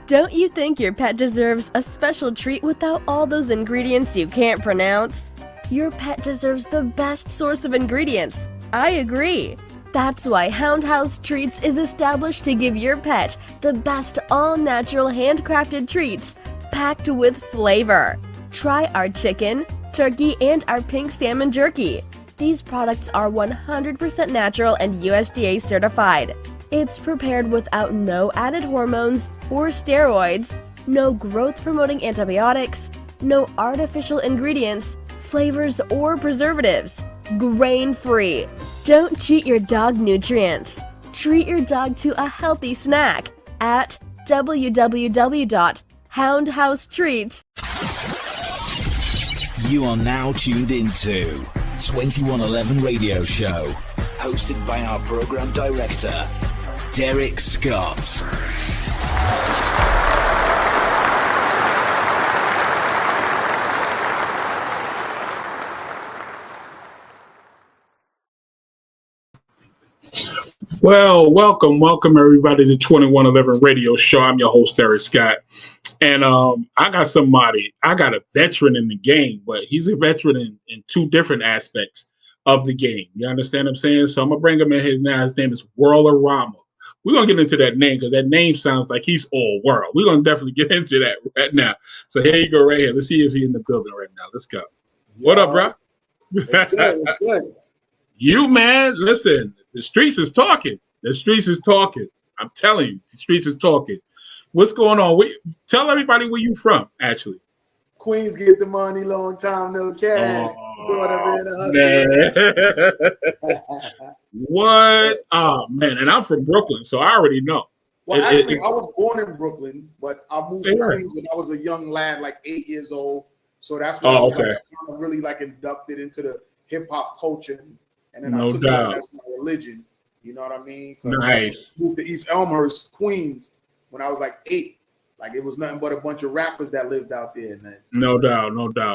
Don't you think your pet deserves a special treat without all those ingredients you can't pronounce? Your pet deserves the best source of ingredients. I agree. That's why Hound House Treats is established to give your pet the best all-natural handcrafted treats packed with flavor. Try our chicken, turkey, and our pink salmon jerky. These products are 100% natural and USDA certified. It's prepared without no added hormones or steroids, no growth-promoting antibiotics, no artificial ingredients, flavors, or preservatives. Grain-free. Don't cheat your dog nutrients. Treat your dog to a healthy snack at www.houndhousetreats. You are now tuned into 2111 Radio Show, hosted by our program director, Derrick Scott. Well, welcome everybody to 2111 Radio Show. I'm your host, Derrick Scott. And I got a veteran in the game, but he's a veteran in two different aspects of the game. You understand what I'm saying? So I'm going to bring him in here now. His name is Worldarama. We're going to get into that name because that name sounds like he's all world. We're going to definitely get into that right now. So here you go right here. Let's see if he's in the building right now. Let's go. What up, bro? It's good. It's good. You, man, listen, the streets is talking. The streets is talking. I'm telling you, the streets is talking. What's going on? Tell everybody where you from, actually. Queens get the money, long time, no cash. What? Oh, man. And I'm from Brooklyn, so I already know. Well, I was born in Brooklyn, but I moved to Queens when I was a young lad, like 8 years old. So that's when I was really like inducted into the hip hop culture. And then I took that as my religion. You know what I mean? Nice. I moved to East Elmhurst, Queens, when I was like 8. Like it was nothing but a bunch of rappers that lived out there. Man. No doubt.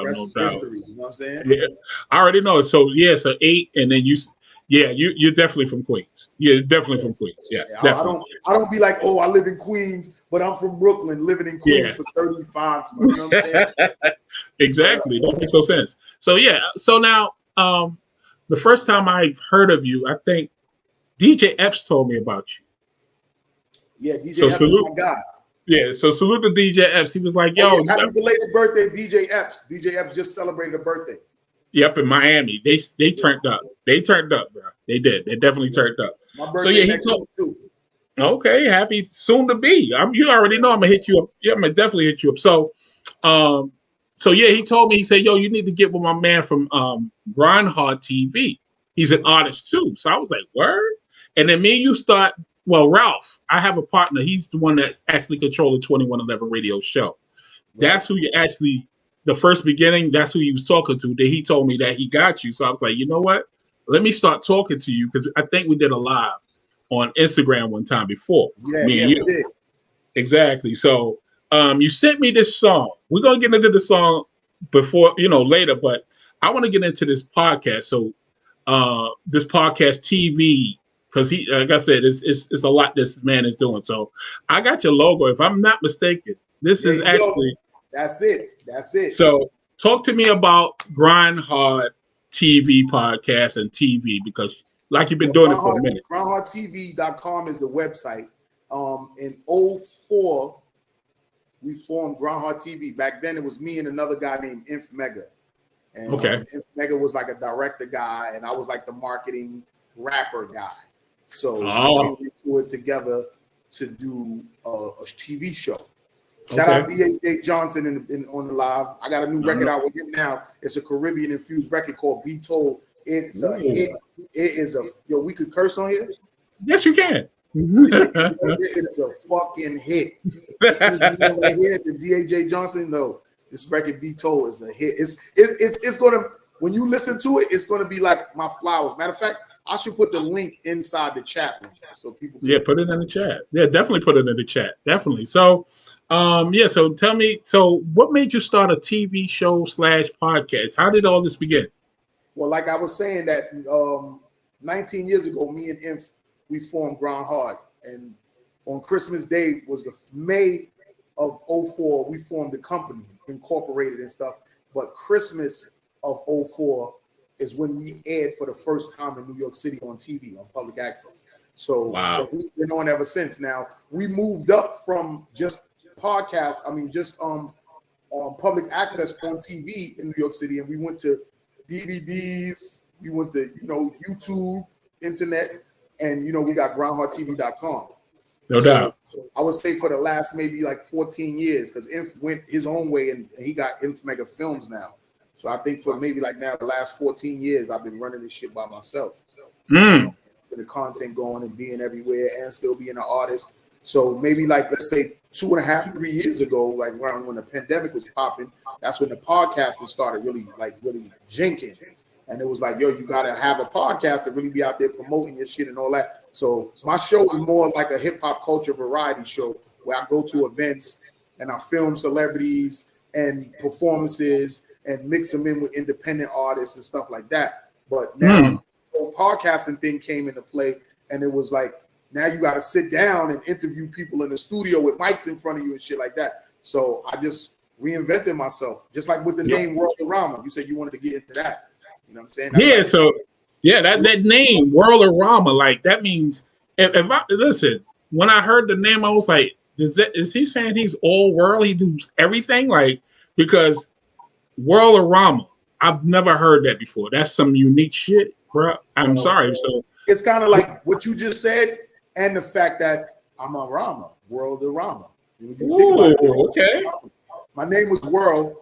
History, you know what I'm saying? Yeah, I already know. So 8, and then you're definitely from Queens. You're definitely from Queens. Yes, definitely. I don't be like, oh, I live in Queens, but I'm from Brooklyn, living in Queens for 35. You know what I'm saying? Exactly. That makes no sense. So So now, the first time I heard of you, I think DJ Epps told me about you. Yeah, DJ Epps is my guy. Yeah, so salute to DJ Epps. He was like, yo. Happy belated birthday, DJ Epps. DJ Epps just celebrated a birthday. Yep, in Miami. They turned up. They turned up, bro. They did. They definitely turned up. My birthday he told too. Okay, happy soon to be. You already know I'm gonna hit you up. Yeah, I'm gonna definitely hit you up. So he told me, he said, yo, you need to get with my man from Grindhard TV. He's an artist too. So I was like, word? And then me and you start. Well, Ralph, I have a partner. He's the one that's actually controlling 2111 Radio Show. That's who you actually, the first beginning, that's who he was talking to. Then he told me that he got you. So I was like, you know what? Let me start talking to you because I think we did a live on Instagram one time before. Me and you. We did. Exactly. So you sent me this song. We're going to get into the song later, but I want to get into this podcast. So this podcast TV, because he, like I said, it's a lot this man is doing. So I got your logo. If I'm not mistaken, this is actually. That's it. So talk to me about Grindhard TV podcast and TV, because like you've been doing it for a minute. GrindhardTV.com is the website. In 2004, we formed Grindhard TV. Back then, it was me and another guy named Inf Mega. And Inf Mega was like a director guy, and I was like the marketing rapper guy. So we came into it together to do a TV show. Shout out D.A.J. Johnson on the live. I got a new record out with him now. It's a Caribbean infused record called Be Told. It's a hit. It is we could curse on here? Yes, you can. It's a fucking hit. Right here, the D.A.J. Johnson, though. This record Be Told is a hit. It's gonna, when you listen to it, it's gonna be like my flowers. Matter of fact, I should put the link inside the chat room so people can put it in the chat. Yeah, definitely put it in the chat. Definitely. So so tell me, so what made you start a TV show / podcast? How did all this begin? Well, like I was saying that 19 years ago, me and Inf, we formed Grindhard, and on Christmas Day was the May of '04, we formed the company, incorporated and stuff. But Christmas of '04 is when we aired for the first time in New York City on TV, on public access. So wow. we've been on ever since. Now we moved up from just podcast, on public access on TV in New York City, and we went to DVDs, we went to YouTube, internet, and we got groundhearttv.com. No doubt. So I would say for the last maybe like 14 years, because Inf went his own way and he got Inf Mega Films now. So I think for maybe like now the last 14 years, I've been running this shit by myself. Mm. The content going and being everywhere and still being an artist. So maybe like, let's say 2.5, 3 years ago, like around when the pandemic was popping, that's when the podcasting started really jinking. And it was like, yo, you got to have a podcast to really be out there promoting your shit and all that. So my show is more like a hip hop culture variety show where I go to events and I film celebrities and performances and mix them in with independent artists and stuff like that. But now the podcasting thing came into play, and it was like, now you got to sit down and interview people in the studio with mics in front of you and shit like that. So I just reinvented myself, just like with the name Worldarama. You said you wanted to get into that. You know what I'm saying? That's that name Worldarama, like that means if I listen, when I heard the name, I was like, is he saying he's all world? He does everything, like, because Worldarama, I've never heard that before. That's some unique shit, bro. I'm sorry. So it's kind of like what you just said, and the fact that I'm a Rama, Worldarama. Okay. My name was World.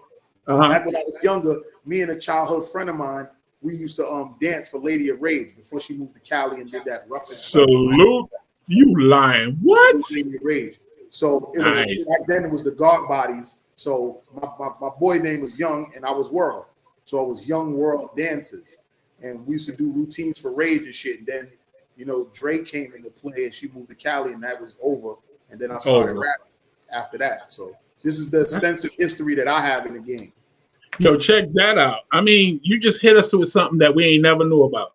Back when I was younger, me and a childhood friend of mine, we used to dance for Lady of Rage before she moved to Cali and did that rough and salute you lying. What? Lady of Rage. So it was back then. It was the guard bodies. So my boy name was Young, and I was World. So it was Young World Dancers, and we used to do routines for Rage and shit. And then Drake came into play, and she moved to Cali, and that was over. And then I started rapping after that. So this is the extensive history that I have in the game. Yo, check that out. I mean, you just hit us with something that we ain't never knew about.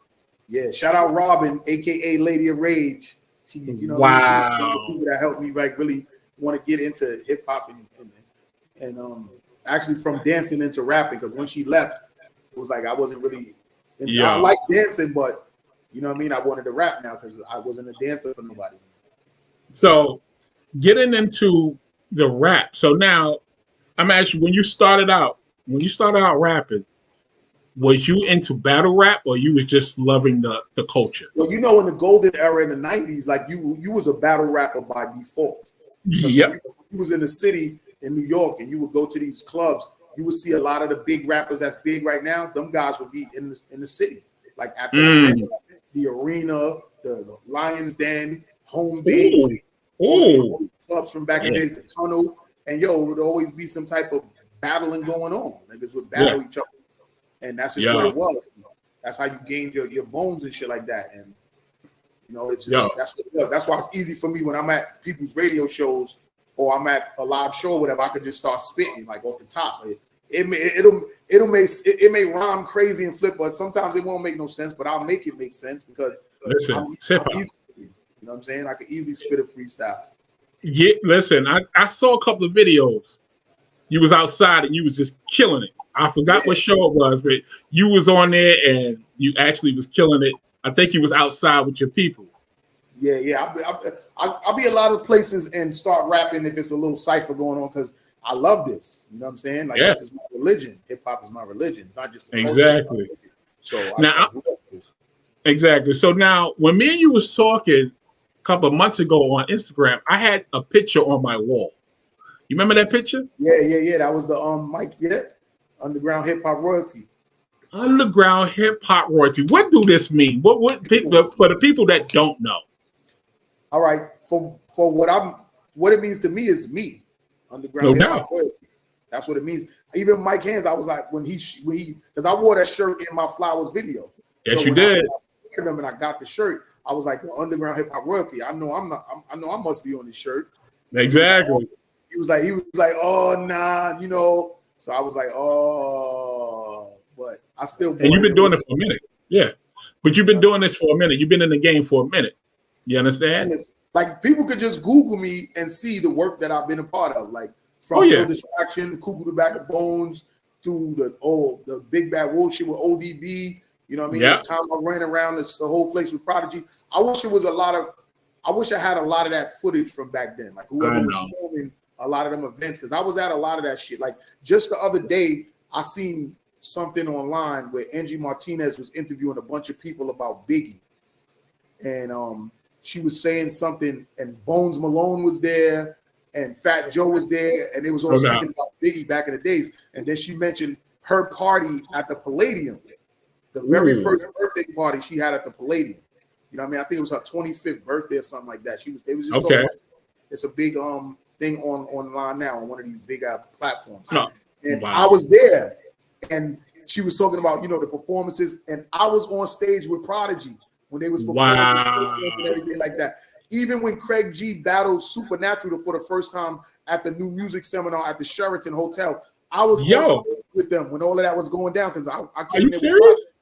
Yeah, shout out Robin, aka Lady of Rage. She, wow, people that helped me really want to get into hip hop and actually from dancing into rapping. Because when she left, it was like I wasn't really. I like dancing, but you know what I mean. I wanted to rap now because I wasn't a dancer for nobody. So, getting into the rap. So now, I'm asking, when you started out rapping, was you into battle rap or you was just loving the culture? Well, in the golden era in the 90s, like you was a battle rapper by default. Yep. You was in the city in New York and you would go to these clubs. You would see a lot of the big rappers that's big right now. Them guys would be in the city, like at the events, the arena, the Lions Den, Home Base, all these clubs from back in the days, the Tunnel. And it would always be some type of battling going on. Niggas would battle each other. And that's just what it was. That's how you gained your bones and shit like that. And it's just that's what it was. That's why it's easy for me when I'm at people's radio shows or I'm at a live show or whatever, I could just start spitting like off the top. It may rhyme crazy and flip, but sometimes it won't make no sense, but I'll make it make sense because you know what I'm saying? I could easily spit a freestyle. Yeah, listen, I saw a couple of videos. You was outside and you was just killing it. I forgot what show it was, but you was on there and you actually was killing it. I think you was outside with your people. Yeah. I'll be a lot of places and start rapping if it's a little cipher going on because I love this. You know what I'm saying? Like this is my religion. Hip hop is my religion. It's not just exactly. So now, exactly. So now, when me and you was talking a couple of months ago on Instagram, I had a picture on my wall. You remember that picture? Yeah. That was the Mike. Yeah, Underground Hip Hop Royalty. Underground Hip Hop Royalty. What do this mean? What for the people that don't know? All right, for what it means to me is me. Underground Hip Hop Royalty. That's what it means. Even Mike Hands, I was like when he because I wore that shirt in my Flowers video. Yes, you did. And I got the shirt. I was like, well, Underground Hip Hop Royalty. I know I must be on this shirt. Exactly. He was like, oh nah, So I was like, oh, but I still. And you've been doing it for a minute, yeah. But you've been doing this for a minute. You've been in the game for a minute. You understand? Like people could just Google me and see the work that I've been a part of, like from Ill Distraction, Cuckoo the Back of Bones, through the Big Bad Wolf shit with ODB. You know what I mean? The time I ran around the whole place with Prodigy. I wish I had a lot of that footage from back then. Like whoever was filming a lot of them events, because I was at a lot of that shit. Like just the other day, I seen something online where Angie Martinez was interviewing a bunch of people about Biggie. And she was saying something, and Bones Malone was there, and Fat Joe was there, and they was all speaking about Biggie back in the days. And then she mentioned her party at the Palladium, the very first birthday party she had at the Palladium. You know what I mean? I think it was her 25th birthday or something like that. They was just talking about it. It's a big thing online now on one of these big platforms. And I was there, and she was talking about, you know, the performances, and I was on stage with Prodigy when they was performing and everything like that. Even when Craig G battled Supernatural for the first time at the New Music Seminar at the Sheraton Hotel, I was on stage with them when all of that was going down, because I came. Are you serious?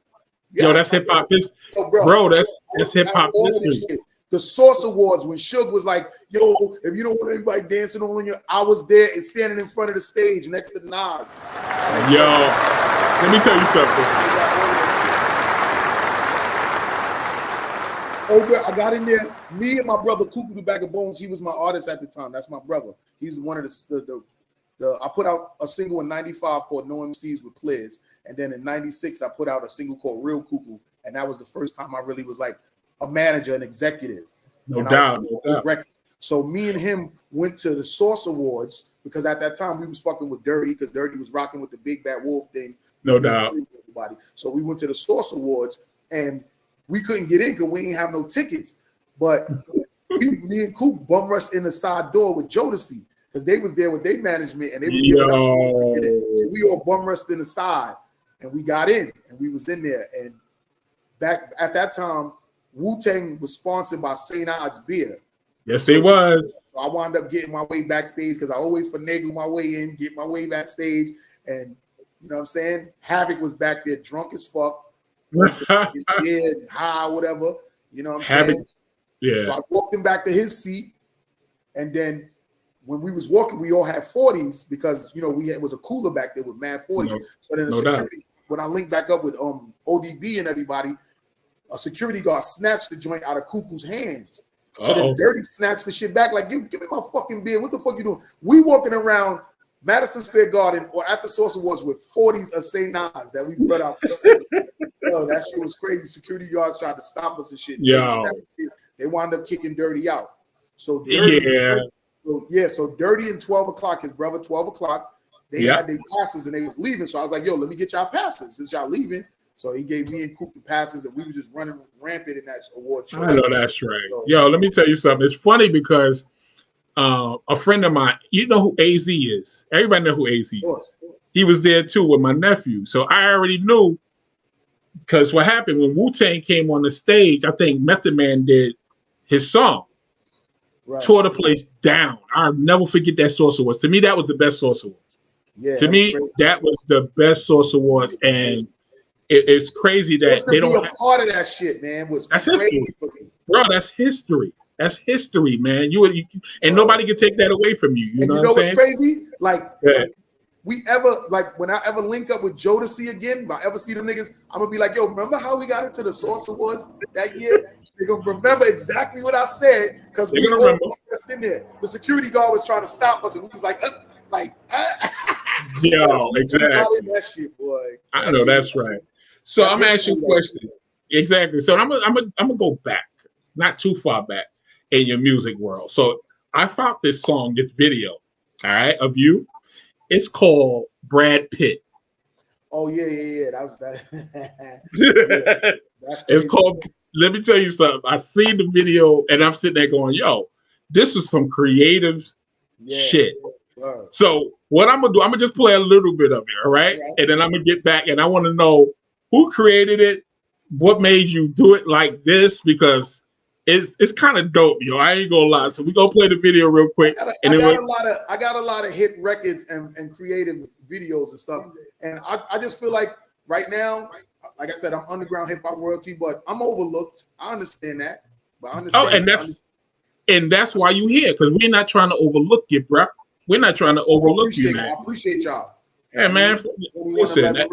Yo, that's hip hop history, bro. That's hip hop history. The Source Awards, when Suge was like, "Yo, if you don't want everybody dancing on you," I was there and standing in front of the stage next to Nas. Yo, let me tell you something. I got in there. Me and my brother Cuckoo the Bag of Bones. He was my artist at the time. That's my brother. He's one of the I put out a single in '95 called No MCs with Pliz, and then in '96 I put out a single called Real Cuckoo, and that was the first time I really was like a manager, an executive. No doubt. So me and him went to the Source Awards, because at that time we was fucking with Dirty, because Dirty was rocking with the Big Bad Wolf thing. No doubt. So we went to the Source Awards, and we couldn't get in because we didn't have no tickets. But me and Coop bum rushed in the side door with Jodeci, because they was there with their management, and they was giving up. So we all bum rushed in the side, and we got in, and we was in there. And back at that time, Wu-Tang was sponsored by St. Ides Beer. Yes, they was. So I wound up getting my way backstage, because I always finagle my way in, get my way backstage. And you know what I'm saying? Havoc was back there drunk as fuck. High, whatever. You know what I'm saying? Yeah. So I walked him back to his seat. And then when we was walking, we all had 40s, because you know it was a cooler back there with mad 40s. So then the security, when I linked back up with ODB and everybody, a security guard snatched the joint out of Cuckoo's hands. So then Dirty snatched the shit back, like, give me my fucking beer. What the fuck you doing? We walking around Madison Square Garden or at the Source Awards with 40s of St. Ides that we brought out. Yo, that shit was crazy. Security guards tried to stop us and shit. They wound up kicking Dirty out. So Dirty, so Dirty and 12 o'clock, his brother, 12 o'clock, they had their passes and they was leaving. So I was like, yo, let me get y'all passes since y'all leaving. So he gave me and Coop the passes, and we were just running rampant in that award show. I know that's right. Yo, let me tell you something. It's funny because a friend of mine, you know who AZ is. Everybody know who AZ is. He was there too with my nephew. So I already knew, because what happened when Wu-Tang came on the stage, I think Method Man did his song. Tore the place down. I'll never forget that Source Awards. To me, that was the best Source Awards. Yeah, to me, that was the best Source Awards, and it's crazy that they don't be a part of that shit, man. That's history, bro. That's history. That's history, man. You and nobody can take that away from you. You know what I'm saying? What's crazy? Like, when I ever link up with Jodeci again, if I ever see them niggas, I'm gonna be like, yo, remember how we got into the Source Awards that year? They're gonna remember exactly what I said, because we all in there. The security guard was trying to stop us, and we was like. Yo, exactly. That shit, boy. I know that's right. So I'm gonna ask you a question. Exactly. So I'm gonna go back, not too far back in your music world. So I found this song, this video, all right, of you. It's called Brad Pitt. Oh yeah. That was that. It's called. Let me tell you something. I seen the video and I'm sitting there going, "Yo, this was some creative shit." Wow. So what I'm gonna do, I'm gonna just play a little bit of it, all right? And then I'm gonna get back, and I want to know who created it, what made you do it like this, because it's kind of dope, yo. I ain't gonna lie. So we gonna play the video real quick. I got a lot of hit records and creative videos and stuff, and I just feel like right now, like I said, I'm underground hip hop royalty, but I'm overlooked. I understand that, But I understand. And that's why you here, because we're not trying to overlook you, bro. We're not trying to overlook you, man. I appreciate y'all. Yeah, man. Listen, I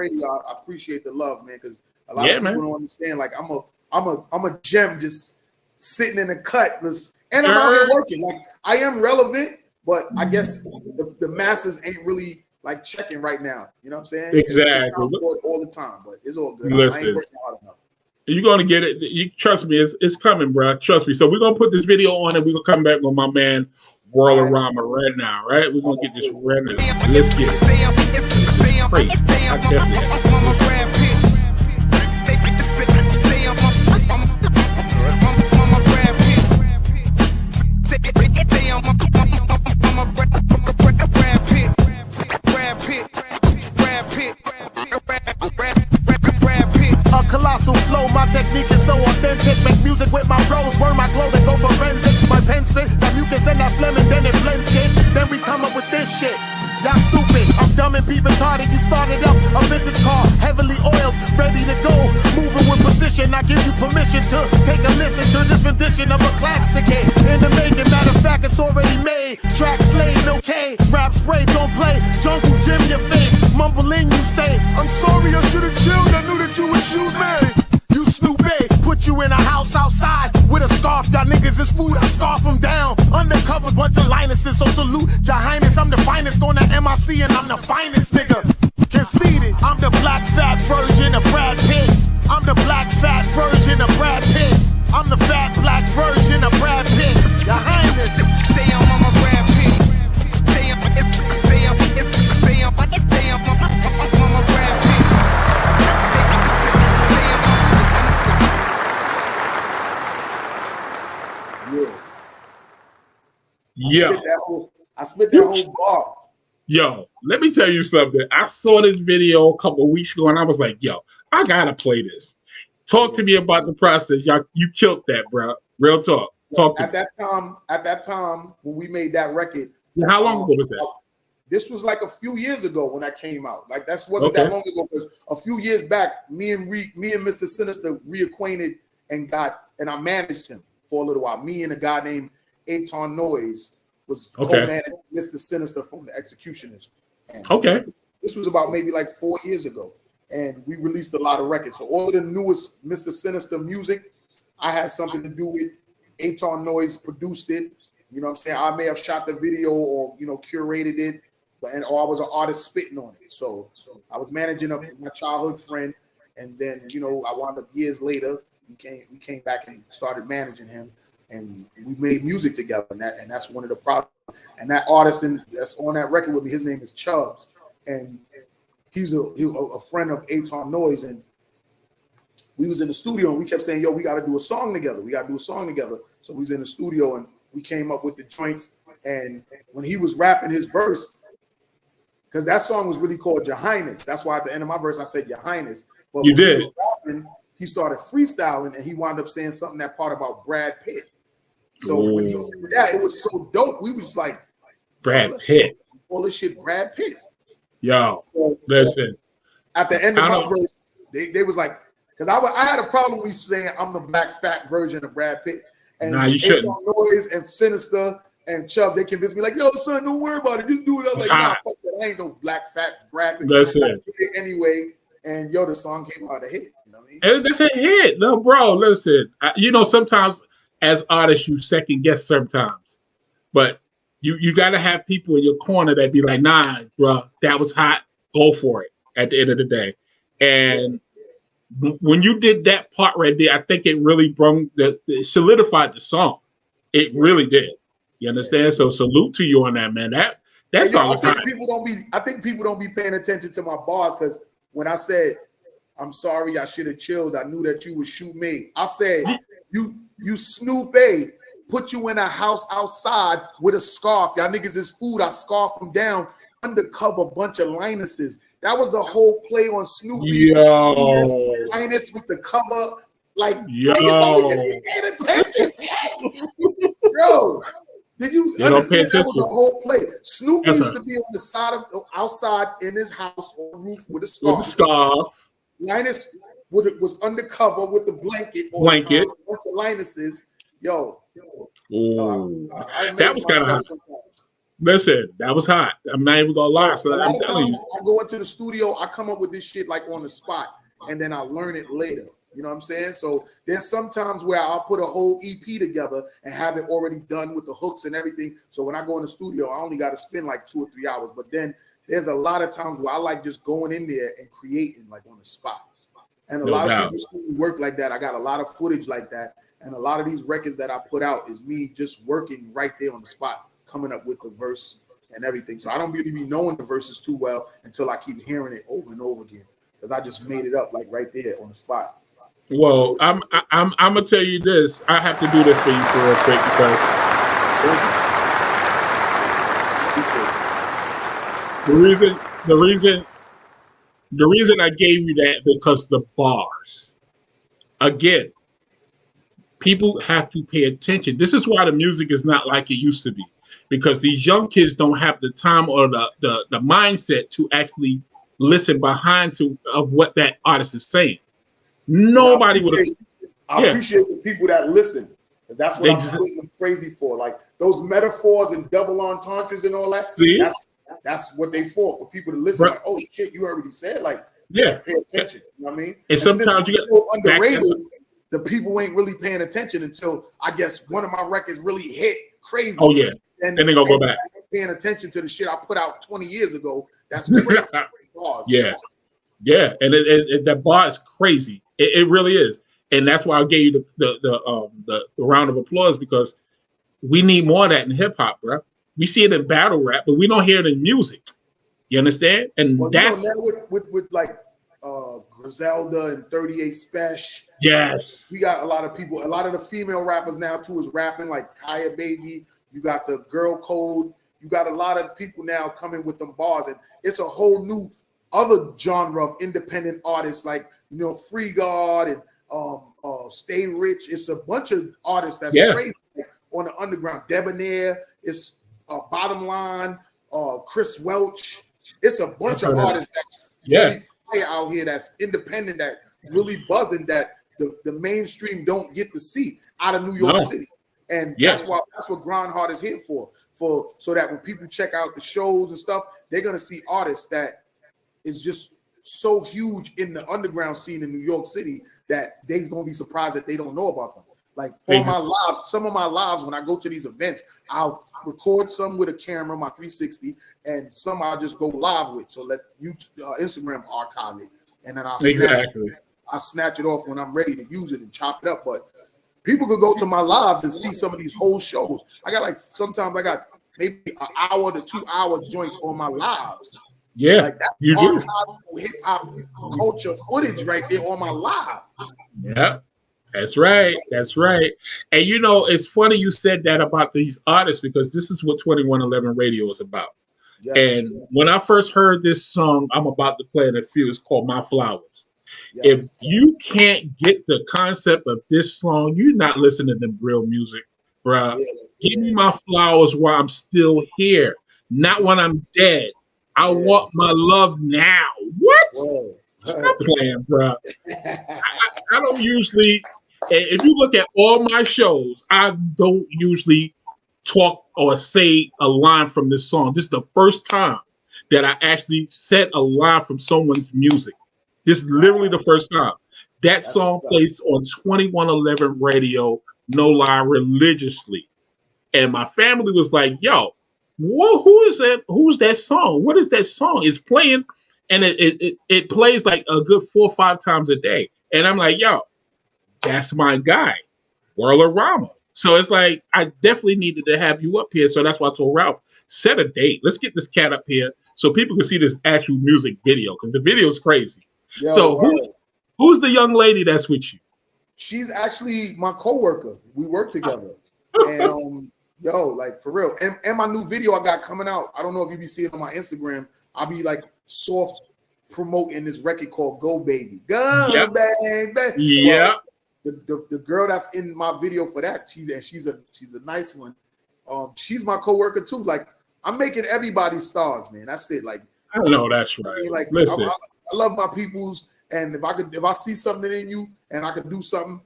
appreciate the love, man, because a lot of people don't understand. Like I'm a gem just sitting in a cut, and I'm out here working. Like I am relevant, but I guess the masses ain't really like checking right now. You know what I'm saying? Exactly. All the time, but it's all good. Listen, I ain't working hard enough. You're gonna get it. You trust me, it's coming, bro. Trust me. So we're gonna put this video on and we're gonna come back with my man Worldarama right now, right? We're gonna get this right now. Let's get it. Crazy. I definitely colossal flow, my technique is so authentic. Make music with my bros, burn my clothing, go forensic. My pen spit, that mucus and that phlegm, and then it blends skin. Then we come up with this shit. Y'all stupid, I'm dumb and be retarded. You started up a vintage car, heavily oiled, ready to go. Moving with precision, I give you permission to take a listen to this rendition of a classic hit. In the making, matter of fact, it's already made. Track slayed, okay, rap spray, don't play. Jungle Jim, your face, mumbling, you say, I'm sorry, I should've chilled, I knew that you would shoot me. You Snoopy, put you in a house outside with a scarf. Y'all niggas is food, I scarf them down. Undercover, bunch of Linuses, so salute your highness. I'm the finest on the MIC and I'm the finest nigga. Conceited, I'm the black fat version of Brad Pitt. I'm the black fat version of Brad Pitt. I'm the fat black version of Brad Pitt. Your highness, say I'm on my Brad Pitt. Say I'm on my Brad Pitt. Yeah. I spit that whole bar. Yo, let me tell you something. I saw this video a couple of weeks ago and I was like, yo, I gotta play this. Talk to me about the process. Y'all, you killed that, bro. Real talk. Talk to me. At that time when we made that record. How long ago was that? This was like a few years ago when that came out. Like that wasn't that long ago, because a few years back, me and Mr. Sinister reacquainted and I managed him for a little while. Me and a guy named Aton Noise was co-managing Mr. Sinister from the Executioners. And this was about maybe like 4 years ago. And we released a lot of records. So all of the newest Mr. Sinister music, I had something to do with. Aton Noise produced it. You know what I'm saying? I may have shot the video or, curated it, or I was an artist spitting on it. So I was managing my childhood friend. And then, I wound up years later, we came back and started managing him. And we made music together, and that's one of the problems. And that artist that's on that record with me, his name is Chubbs, and he's a friend of Aton Noise. And we was in the studio, and we kept saying, "Yo, we got to do a song together. We got to do a song together." So we was in the studio, and we came up with the joints. And when he was rapping his verse, because that song was really called Your Highness. That's why at the end of my verse I said Your Highness. But you did. He started freestyling, and he wound up saying something, that part about Brad Pitt. So when he said that, it was so dope. We was like, Brad Pitt. All this shit, Brad Pitt. Yo, listen. At the end of my verse, they was like, because I had a problem with saying I'm the black fat version of Brad Pitt. And you shouldn't. Noise and Sinister and Chubbs, they convinced me like, yo, son, don't worry about it. Just do it. I was like, nah, fuck that. I ain't no black fat Brad Pitt. Listen. Anyway, and the song came out a hit. You know what I mean? And that's a hit. No, bro, listen. Sometimes as artists, you second guess sometimes, but you got to have people in your corner that be like, nah, bro, that was hot. Go for it at the end of the day. And when you did that part right there, I think it really it solidified the song. It really did. You understand? So salute to you on that, man. That song was hot. I think people don't be paying attention to my bars, because when I said, I'm sorry, I should have chilled, I knew that you would shoot me. I said, you Snoopy, put you in a house outside with a scarf. Y'all niggas is food. I scarf them down. Undercover bunch of Linuses. That was the whole play on Snoopy. Yo. Linus with the cover. Like, yo. Paying attention. Bro, did you understand that was a whole play? Snoopy used to be on the side outside in his house on the roof with a scarf. Linus was undercover with the blanket. A bunch of Linuses. yo, that was kind of hot. Listen, that was hot. I'm not even gonna lie. So I'm telling you, I go into the studio, I come up with this shit like on the spot, and then I learn it later. You know what I'm saying? So there's sometimes where I'll put a whole EP together and have it already done with the hooks and everything. So when I go in the studio, I only got to spend like 2 or 3 hours. But then there's a lot of times where I like just going in there and creating like on the spot. And a lot of people see me work like that. I got a lot of footage like that. And a lot of these records that I put out is me just working right there on the spot, coming up with the verse and everything. So I don't really be knowing the verses too well until I keep hearing it over and over again, because I just made it up like right there on the spot. Well, I'm gonna tell you this. I have to do this for you for real quick because the reason I gave you that, because the bars. Again, people have to pay attention. This is why the music is not like it used to be, because these young kids don't have the time or the mindset to actually listen behind of what that artist is saying. Nobody would have. I appreciate the people that listen, because that's what I'm splitting crazy for. Like those metaphors and double entendres and all that. See? That's what they for people to listen. Like, oh shit, you already said. Like, pay attention. You know what I mean? And sometimes you get so underrated. The people ain't really paying attention until I guess one of my records really hit crazy. Oh yeah, and then they gonna go back. Paying attention to the shit I put out 20 years ago. That's crazy. Yeah, and that bar is crazy. It really is, and that's why I gave you the round of applause, because we need more of that in hip hop, bro. We see it in battle rap, but we don't hear it in music. You understand? And that's now with like Griselda and 38 Special. Yes, we got a lot of people. A lot of the female rappers now too is rapping, like Kaya Baby. You got the Girl Code. You got a lot of people now coming with them bars, and it's a whole new other genre of independent artists, like Free God and Stay Rich. It's a bunch of artists that's crazy on the underground. Debonair, it's Bottom Line, Chris Welch. It's a bunch of artists that's really fire out here, that's independent, that really buzzing, that the mainstream don't get to see out of New York City. And that's what Grindhard is here for, so that when people check out the shows and stuff, they're gonna see artists that is just so huge in the underground scene in New York City that they're gonna be surprised that they don't know about them. Like on my lives, some of my lives, when I go to these events, I'll record some with a camera, my 360, and some I'll just go live with. So let Instagram archive it, and then I'll snatch it off when I'm ready to use it and chop it up. But people could go to my lives and see some of these whole shows. Sometimes I got maybe an hour to 2 hour joints on my lives. Yeah, like that's you do. Hip hop culture footage right there on my live. Yeah, that's right. That's right. And it's funny you said that about these artists, because this is what 2111 Radio is about. Yes. And when I first heard this song, I'm about to play in a few. It's called My Flowers. Yes. If you can't get the concept of this song, you're not listening to real music, bro. Give me my flowers while I'm still here, not when I'm dead. I want my love now. What? Whoa. Stop playing, bro. I don't usually, if you look at all my shows, I don't usually talk or say a line from this song. This is the first time that I actually said a line from someone's music. This is literally the first time. That song plays on 2111 Radio, no lie, religiously. And my family was like, yo, who is that? Who's that song? What is that song? It's playing, and it plays like a good 4 or 5 times a day. And I'm like, yo, that's my guy, Worldarama. So it's like, I definitely needed to have you up here. So that's why I told Ralph, set a date. Let's get this cat up here so people can see this actual music video, because the video is crazy. Yo, so who's the young lady that's with you? She's actually my coworker. We work together. And like for real. And my new video I got coming out. I don't know if you be seeing it on my Instagram. I'll be like soft promoting this record called Go Baby. Go Baby. Yeah. The girl that's in my video for that, she's a nice one. She's my coworker too. Like, I'm making everybody stars, man. That's it. Like, I know that's right. Like, listen, I love my peoples, and if I see something in you and I could do something,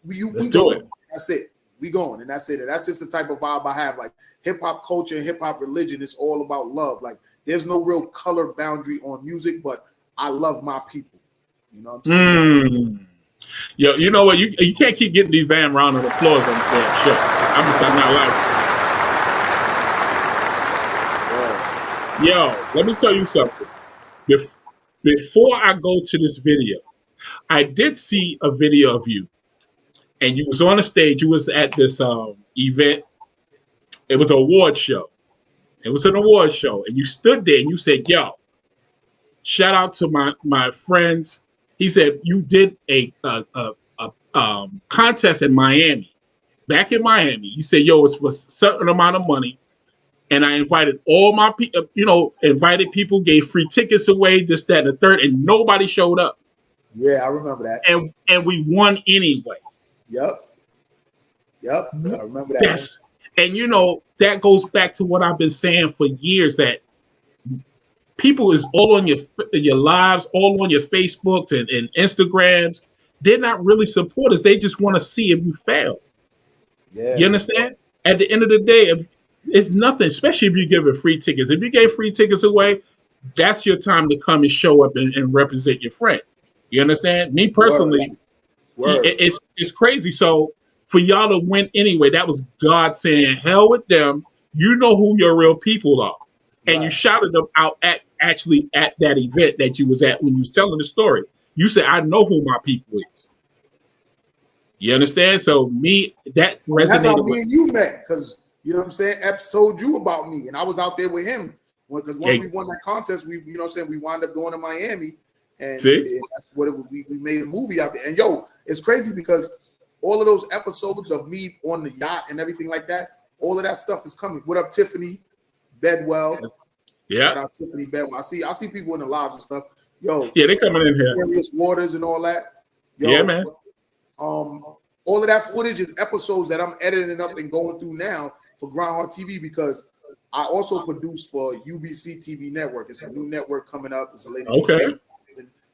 we do it. That's it. we going, and that's it. And that's just the type of vibe I have. Like hip hop culture and hip hop religion is all about love. Like there's no real color boundary on music, but I love my people. You know what I'm saying? Yo, you know what? You can't keep getting these damn round of applause on the damn show. I'm just not like. Yo, let me tell you something. Before I go to this video, I did see a video of you, and you was on the stage. You was at this event. It was an award show. It was an award show, and you stood there and you said, "Yo, shout out to my friends." He said you did a contest in Miami, back in Miami. You said, "Yo, it was a certain amount of money." And I invited all my people, invited people, gave free tickets away, this, that, and the third, and nobody showed up. Yeah, I remember that. And we won anyway. Yep, I remember that. And that goes back to what I've been saying for years, that people is all on your lives, all on your Facebooks and Instagrams. They're not really supporters. They just want to see if you fail. Yeah, you understand? At the end of the day, it's nothing, especially if you give it free tickets. If you gave free tickets away, that's your time to come and show up and represent your friend. You understand? Me personally, it's crazy. So for y'all to win anyway, that was God saying, hell with them. You know who your real people are. And you shouted them out at that event that you was at when you was telling the story. You said, I know who my people is. You understand? So that resonated. That's how me and you met, because you know what I'm saying? Epps told you about me, and I was out there with him. Because once we won that contest, we wound up going to Miami, and that's what we made a movie out there. And yo, it's crazy because all of those episodes of me on the yacht and everything like that, all of that stuff is coming. What up, Tiffany Bedwell? Yeah. Shout out Tiffany Bedwell. I see people in the lives and stuff. Yo, yeah, they coming in here. Various Waters and all that. Yo, yeah, man. All of that footage is episodes that I'm editing up and going through now for Groundhog TV, because I also produce for UBC TV network. It's a new network coming up. It's a lady. Okay.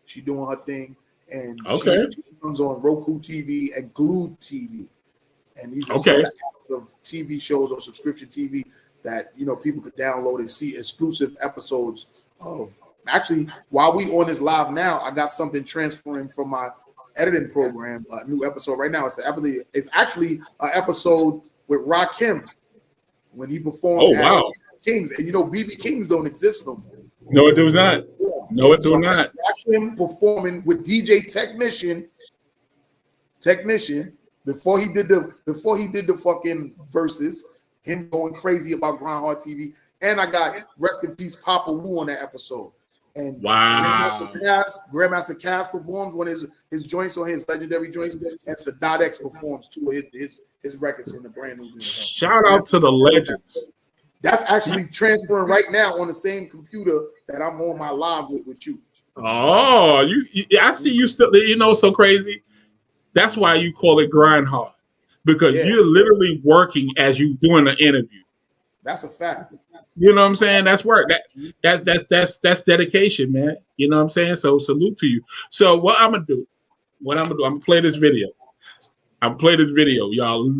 She doing her thing, and she comes on Roku TV and Glued TV, and these are some of TV shows on subscription TV that people could download and see exclusive episodes of. Actually, while we on this live now, I got something transferring from my editing program. A new episode right now. It's actually an episode with Rakim when he performed at Kings, and BB Kings don't exist no more. No, it do not. No, it do not. Rakim performing with DJ Technician before he did the fucking verses. Him going crazy about Groundhog TV, and I got rest in peace Papa Wu on that episode. And Grandmaster Cass performs one of his joints on his legendary joints, and Sadat X performs two of his records from the brand new. Shout out to the legends. That's actually transferring right now on the same computer that I'm on my live with you. Oh, I see you still. So crazy. That's why you call it grind hard, because you're literally working as you doing the interview. That's a fact. You know what I'm saying? That's work. That's dedication, man. You know what I'm saying? So salute to you. So what I'm gonna do, I'm gonna play this video. Y'all.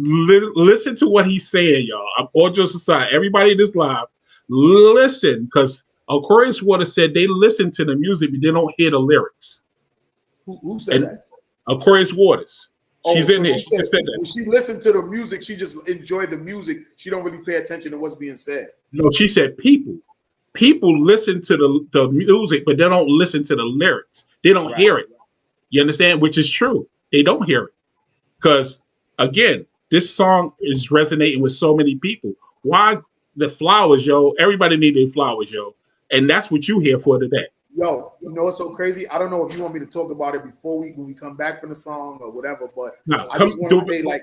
Listen to what he's saying, y'all. I'm all just aside. Everybody in this live, listen, because Aquarius Water said they listen to the music, but they don't hear the lyrics. Who said that? Aquarius Waters. She's in there. She just said that. When she listened to the music, she just enjoyed the music. She don't really pay attention to what's being said. No, she said people. People listen to the music, but they don't listen to the lyrics. They don't hear it. You understand? Which is true. They don't hear it. Because, again, this song is resonating with so many people. Why the flowers, yo? Everybody need their flowers, yo. And that's what you here for today. Yo, it's so crazy. I don't know if you want me to talk about it when we come back from the song or whatever, but I just want to say, like,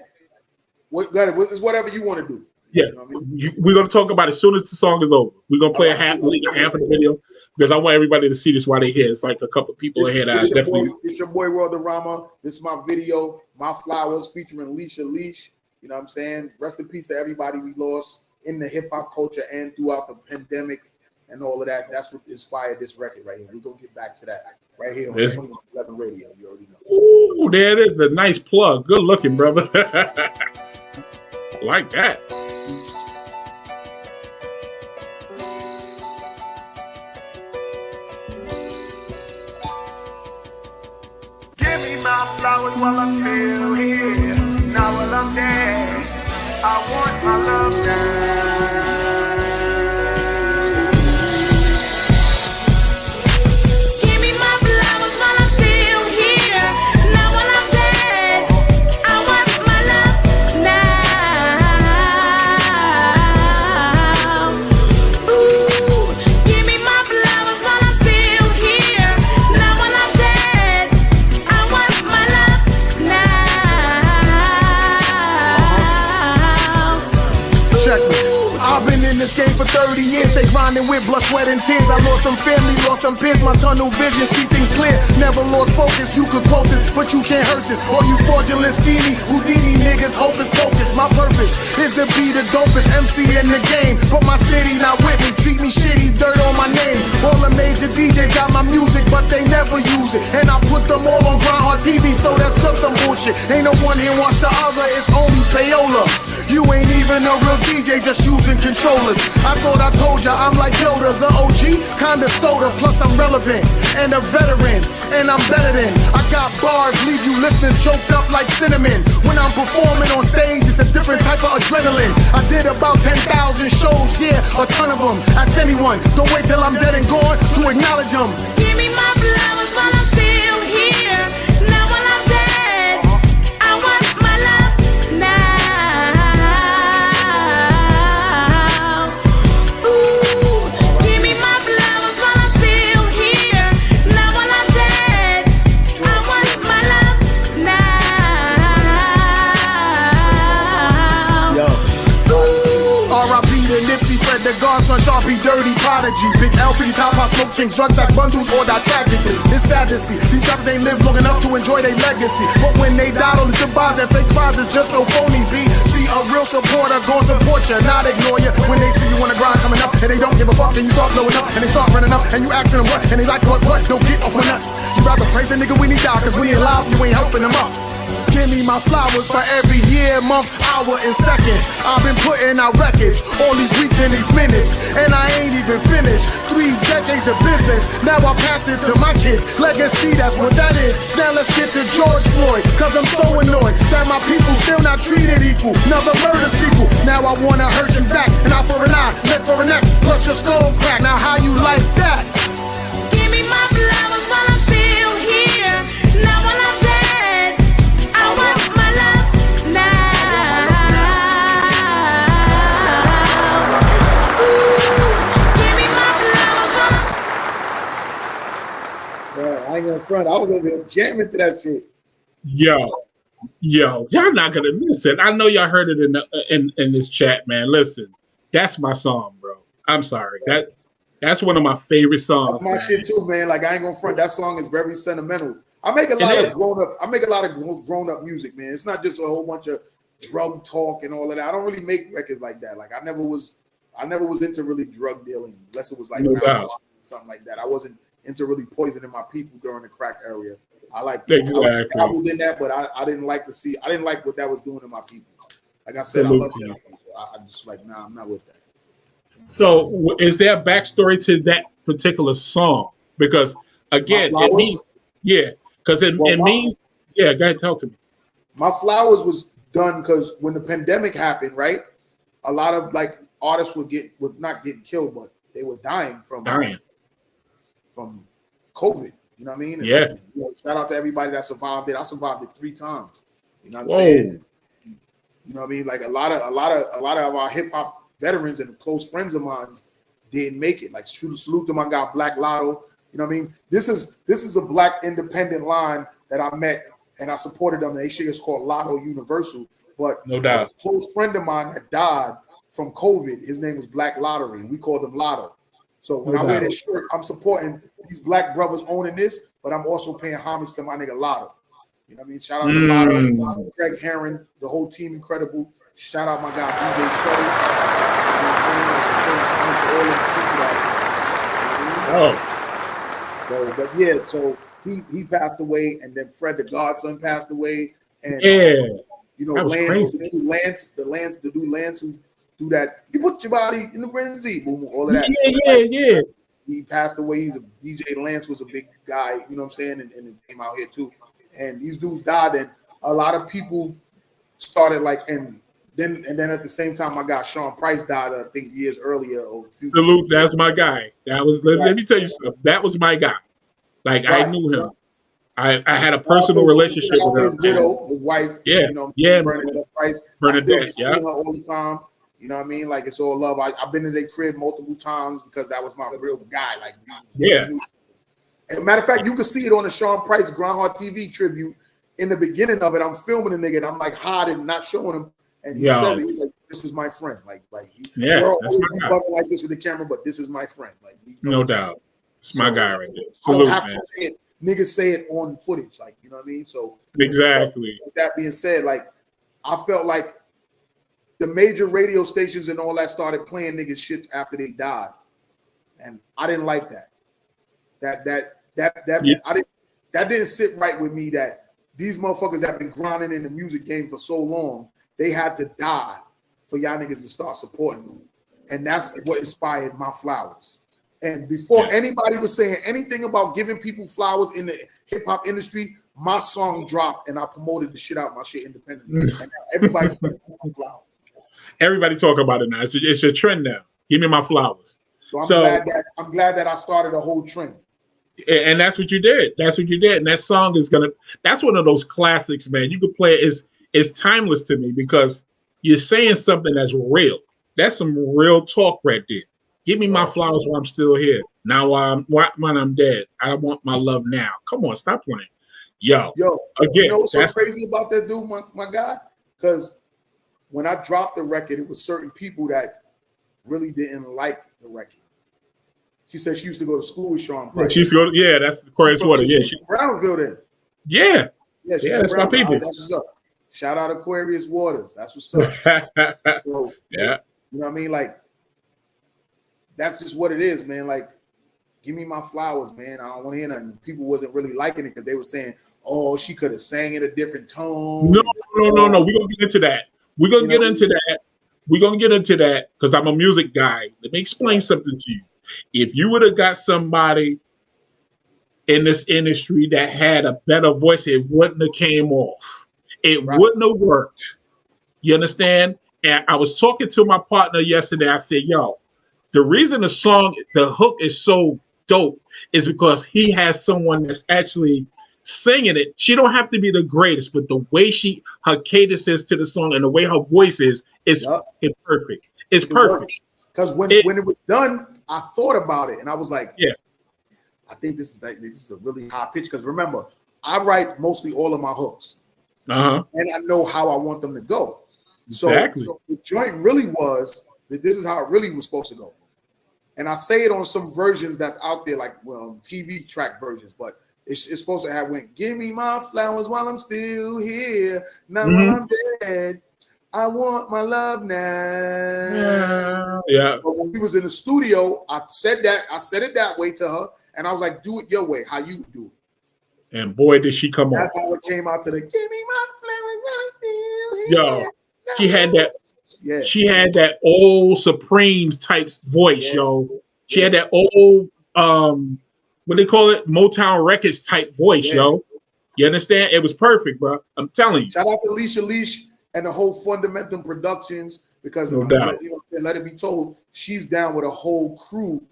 whatever you want to do. Yeah, you know what I mean? We're going to talk about it as soon as the song is over. We're going to play half of the video, because I want everybody to see this while they're here. It's like a couple people ahead. It's your boy Worldarama. This is my video, My Flowers, featuring Leisha Leash. You know what I'm saying? Rest in peace to everybody we lost in the hip-hop culture and throughout the pandemic and all of that. That's what inspired this record right here. We're going to get back to that right here on 2111 Radio. You already know. Ooh, there it is. The nice plug. Good looking, brother. Like that. Give me my flowers while I'm still here. Now while I'm dead, I want my love now. Give me my flowers while I'm still here. Now while I'm dead, I want my love now. Ooh, give me my flowers while I'm still here. Now while I'm dead, I want my love now. Check me. I've been in this game for 30 years. They grinding with blood, sweat, and tears. I lost some family, lost some peers. My tunnel vision, see things clear. Never lost focus. You could quote this, but you can't hurt this. All you fraudulent, schemy, Houdini niggas, hocus pocus. My purpose is to be the dopest MC in the game. But my city not with me. Treat me shitty, dirt on my name. All the major DJs got my music, but they never use it. And I put them all on Grind Hard TV, so that's just some bullshit. Ain't no one here watch the other, it's only payola. You ain't even a real DJ, just using controllers. I thought I told ya, I'm like Yoda, the OG, kinda soda, plus I'm relevant, and a veteran, and I'm better than. I got bars, leave you listening choked up like cinnamon. When I'm performing on stage, it's a different type of adrenaline. I did about 10,000 shows, yeah, a ton of them. Ask anyone, don't wait till I'm dead and gone to acknowledge them. Give me my flowers while I'm still here. Now while I'm dead, I want my love now. Ooh, give me my flowers while I'm still here. Now while I'm dead, I want my love now. Yo. R.I.P. to Nipsey, Fred the Godson, Sharpie, Dirty Prodigy, Big Alfie, Top Hot, Smoke Chains, drugs like bundles, or die tragically. It's sad to see these rappers ain't lived long enough to enjoy their legacy. But when they die, all these goodbyes and fake cries is just so phony. B, see a real supporter gon' support you, not ignore you. When they see you on the grind coming up and they don't give a fuck, and you start blowing up and they start running up and you asking them what, and they like what, don't get off my nuts. You rather praise a nigga when he die, cause when he alive, you ain't helping him up. Give me my flowers for every year, month, hour, and second. I've been putting out records all these weeks and these minutes, and I ain't even finished 3 decades of business. Now I pass it to my kids. Legacy, that's what that is. Now let's get to George Floyd, cause I'm so annoyed that my people still not treated equal. Another murder sequel. Now I wanna hurt you back. An eye for an eye, neck for a neck, plus your skull crack. Now how you like that? Give me my flowers while I'm still here. Now while I'm dead, I want my love now. Ooh, give me my flowers while I'm Man, I ain't gonna front. I was over there jamming to that shit. Yo, y'all not gonna listen. I know y'all heard it in this chat, man. Listen, that's my song, bro. I'm sorry. That's one of my favorite songs. That's my man. shit too, man. Like I ain't gonna front. That song is very sentimental. I make a lot of grown up music, man. It's not just a whole bunch of drug talk and all of that. I don't really make records like that. Like I never was into really drug dealing, unless it was like something like that. I wasn't into really poisoning my people during the crack area. I like dabbled in that, but I didn't like what that was doing to my people. Like I said, I love them. I just like, nah, I'm not with that. So is there a backstory to that particular song? Because again, it means, because it means, go ahead, talk to me. My Flowers was done because when the pandemic happened, right? A lot of like artists would not getting killed, but they were dying from COVID. You know what I mean? And, you know, shout out to everybody that survived it. I survived it 3 times. You know what I'm saying? You know what I mean? Like a lot of our hip hop veterans and close friends of mine didn't make it. Like salute to my guy Black Lotto. You know what I mean? This is a black independent line that I met and I supported them. They shit is called Lotto Universal. But no doubt, a close friend of mine that died from COVID. His name was Black Lottery, and we called him Lotto. So when I wear this shirt, I'm supporting these black brothers owning this, but I'm also paying homage to my nigga Lotto. You know what I mean? Shout out to Lotto, Greg Herron, the whole team, incredible. Shout out my guy DJ Trey. So he passed away, and then Fred the Godson passed away, and You know, That was Lance, crazy. the dude Lance who do that. You put your body in the frenzy, boom, all of that. Yeah. He passed away. He's a DJ. Lance was a big guy, you know what I'm saying, and it came out here too. And these dudes died, and a lot of people started like, and then at the same time, my guy Sean Price died, I think years earlier. Or a few Salute, that's my guy. That was let me tell you something. That was my guy. Like I Right. knew him. I had a Also, personal relationship with him. His widow, his wife, Yeah, you know, yeah. Bernadette Price. Bernadette, I still see her all the time. You know what I mean? Like it's all love. I've been to their crib multiple times because that was my real guy. Like, Yeah. As a matter of fact, you can see it on the Sean Price Groundhog TV tribute. In the beginning of it, I'm filming a nigga, and I'm like hiding, not showing him, and he says it. He's like, "This is my friend." Like, Yeah, that's my guy. Like this with the camera, but this is my friend. Like, No doubt, it's my guy right there. I Salute, don't have man. to say it. Niggas say it on footage, like you know what I mean. So Exactly. With that being said, like I felt like the major radio stations and all that started playing niggas shit after they died, and I didn't like that. That didn't sit right with me. That these motherfuckers have been grinding in the music game for so long, they had to die for y'all niggas to start supporting them, and that's what inspired My Flowers. And before anybody was saying anything about giving people flowers in the hip hop industry, my song dropped and I promoted the shit out of my shit independently. And now everybody's putting my flowers. Everybody talk about it now. It's a trend now. Give me my flowers. So I'm glad that I started a whole trend. And that's what you did. That's what you did. And that song is that's one of those classics, man. You could play it. It's timeless to me because you're saying something that's real. That's some real talk right there. Give me my flowers while I'm still here. Now when I'm dead. I want my love now. Come on, stop playing. Yo, again, you know what's so crazy about that dude, my guy? Because when I dropped the record, it was certain people that really didn't like the record. She said she used to go to school with Sean Price. She used to go, that's the Aquarius Water. Yeah, Brownsville then. Yeah, that's my people. That's what's up. Shout out Aquarius Waters. That's what's up. So, yeah. You know what I mean? Like, that's just what it is, man. Like, give me my flowers, man. I don't want to hear nothing. People wasn't really liking it because they were saying, oh, she could have sang in a different tone. No. We're going to get into that. We're going to get into that. We're going to get into that because I'm a music guy. Let me explain something to you. If you would have got somebody in this industry that had a better voice, it wouldn't have came off. It wouldn't have worked. You understand? And I was talking to my partner yesterday. I said, yo, the reason the hook is so dope is because he has someone that's actually singing it. She don't have to be the greatest, but the way her cadence is to the song and the way her voice is it's perfect. It's perfect. Because when it was done, I thought about it and I was like, I think this is a really high pitch. Because remember, I write mostly all of my hooks. And I know how I want them to go. Exactly. So the joint really was that this is how it really was supposed to go. And I say it on some versions that's out there, like TV track versions, but it's supposed to have went, give me my flowers while I'm still here. Now when I'm dead, I want my love now. Yeah. But when we was in the studio, I said it that way to her, and I was like, do it your way, how you would do it. And boy, did she come on. That's how it came out to the give me my flowers while I'm still here. Yo, she had that. Yeah. She had that old Supremes type voice, yo. She had that old what they call it, Motown Records type voice, yo. You understand? It was perfect, bro. I'm telling you. Shout out to Alicia Leash and the whole Fundamental Productions because let it be told, she's down with a whole crew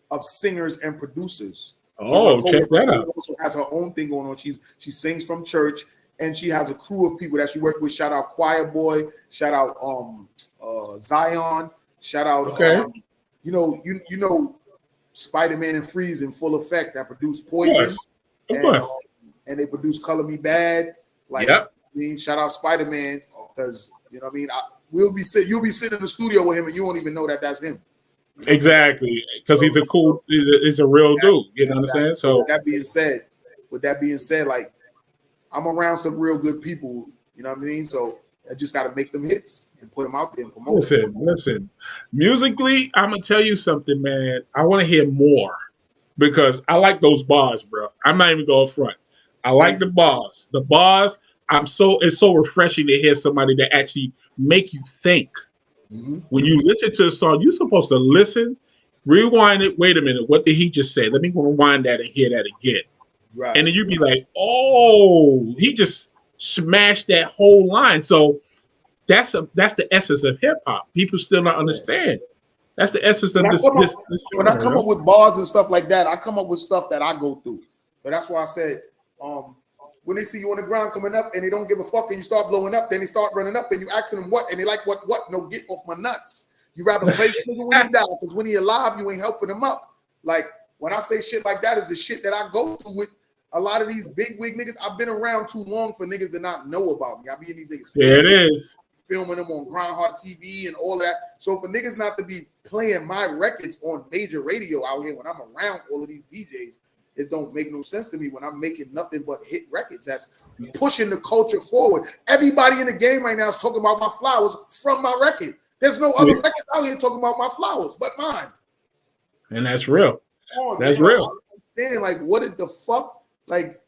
of singers and producers. Oh, check that out. She also has her own thing going on. She sings from church, and she has a crew of people that she worked with. Shout out Choir Boy. Shout out Zion. Shout out you know Spider-Man and Freeze in Full Effect that produced Poison. Of course. And they produced Color Me Bad. Like I mean, shout out Spider-Man because you know what I mean. You'll be sitting in the studio with him and you won't even know that that's him. Exactly, because he's a real dude. You know what I'm saying? So with that being said, like I'm around some real good people. You know what I mean? So I just got to make them hits and put them out there and promote. Listen. Musically, I'm gonna tell you something, man. I want to hear more because I like those bars, bro. I'm not even going front. I like the bars. The bars. it's so refreshing to hear somebody that actually make you think. Mm-hmm. When you listen to a song, you're supposed to listen, rewind it. Wait a minute, what did he just say? Let me rewind that and hear that again. Right. And then you'd be like, oh, he just smashed that whole line. So that's the essence of hip hop. People still not understand. That's the essence of When I this. come up- This When I genre, come you up know? with bars and stuff like that, I come up with stuff that I go through. So that's why I said, when they see you on the ground coming up and they don't give a fuck and you start blowing up, then they start running up and you asking them what, and they like what? No, get off my nuts. You rather praise the nigga when he died, because when he alive, you ain't helping him up. Like when I say shit like that is the shit that I go through with a lot of these big wig niggas. I've been around too long for niggas to not know about me. I be in these niggas' Yeah, it is. filming them on Groundhog TV and all that. So for niggas not to be playing my records on major radio out here when I'm around all of these DJs, it don't make no sense to me when I'm making nothing but hit records. That's pushing the culture forward. Everybody in the game right now is talking about my flowers from my record. There's no other record out here talking about my flowers but mine. And that's real. That's man. real. Like, I understand, like, what did the fuck? Like,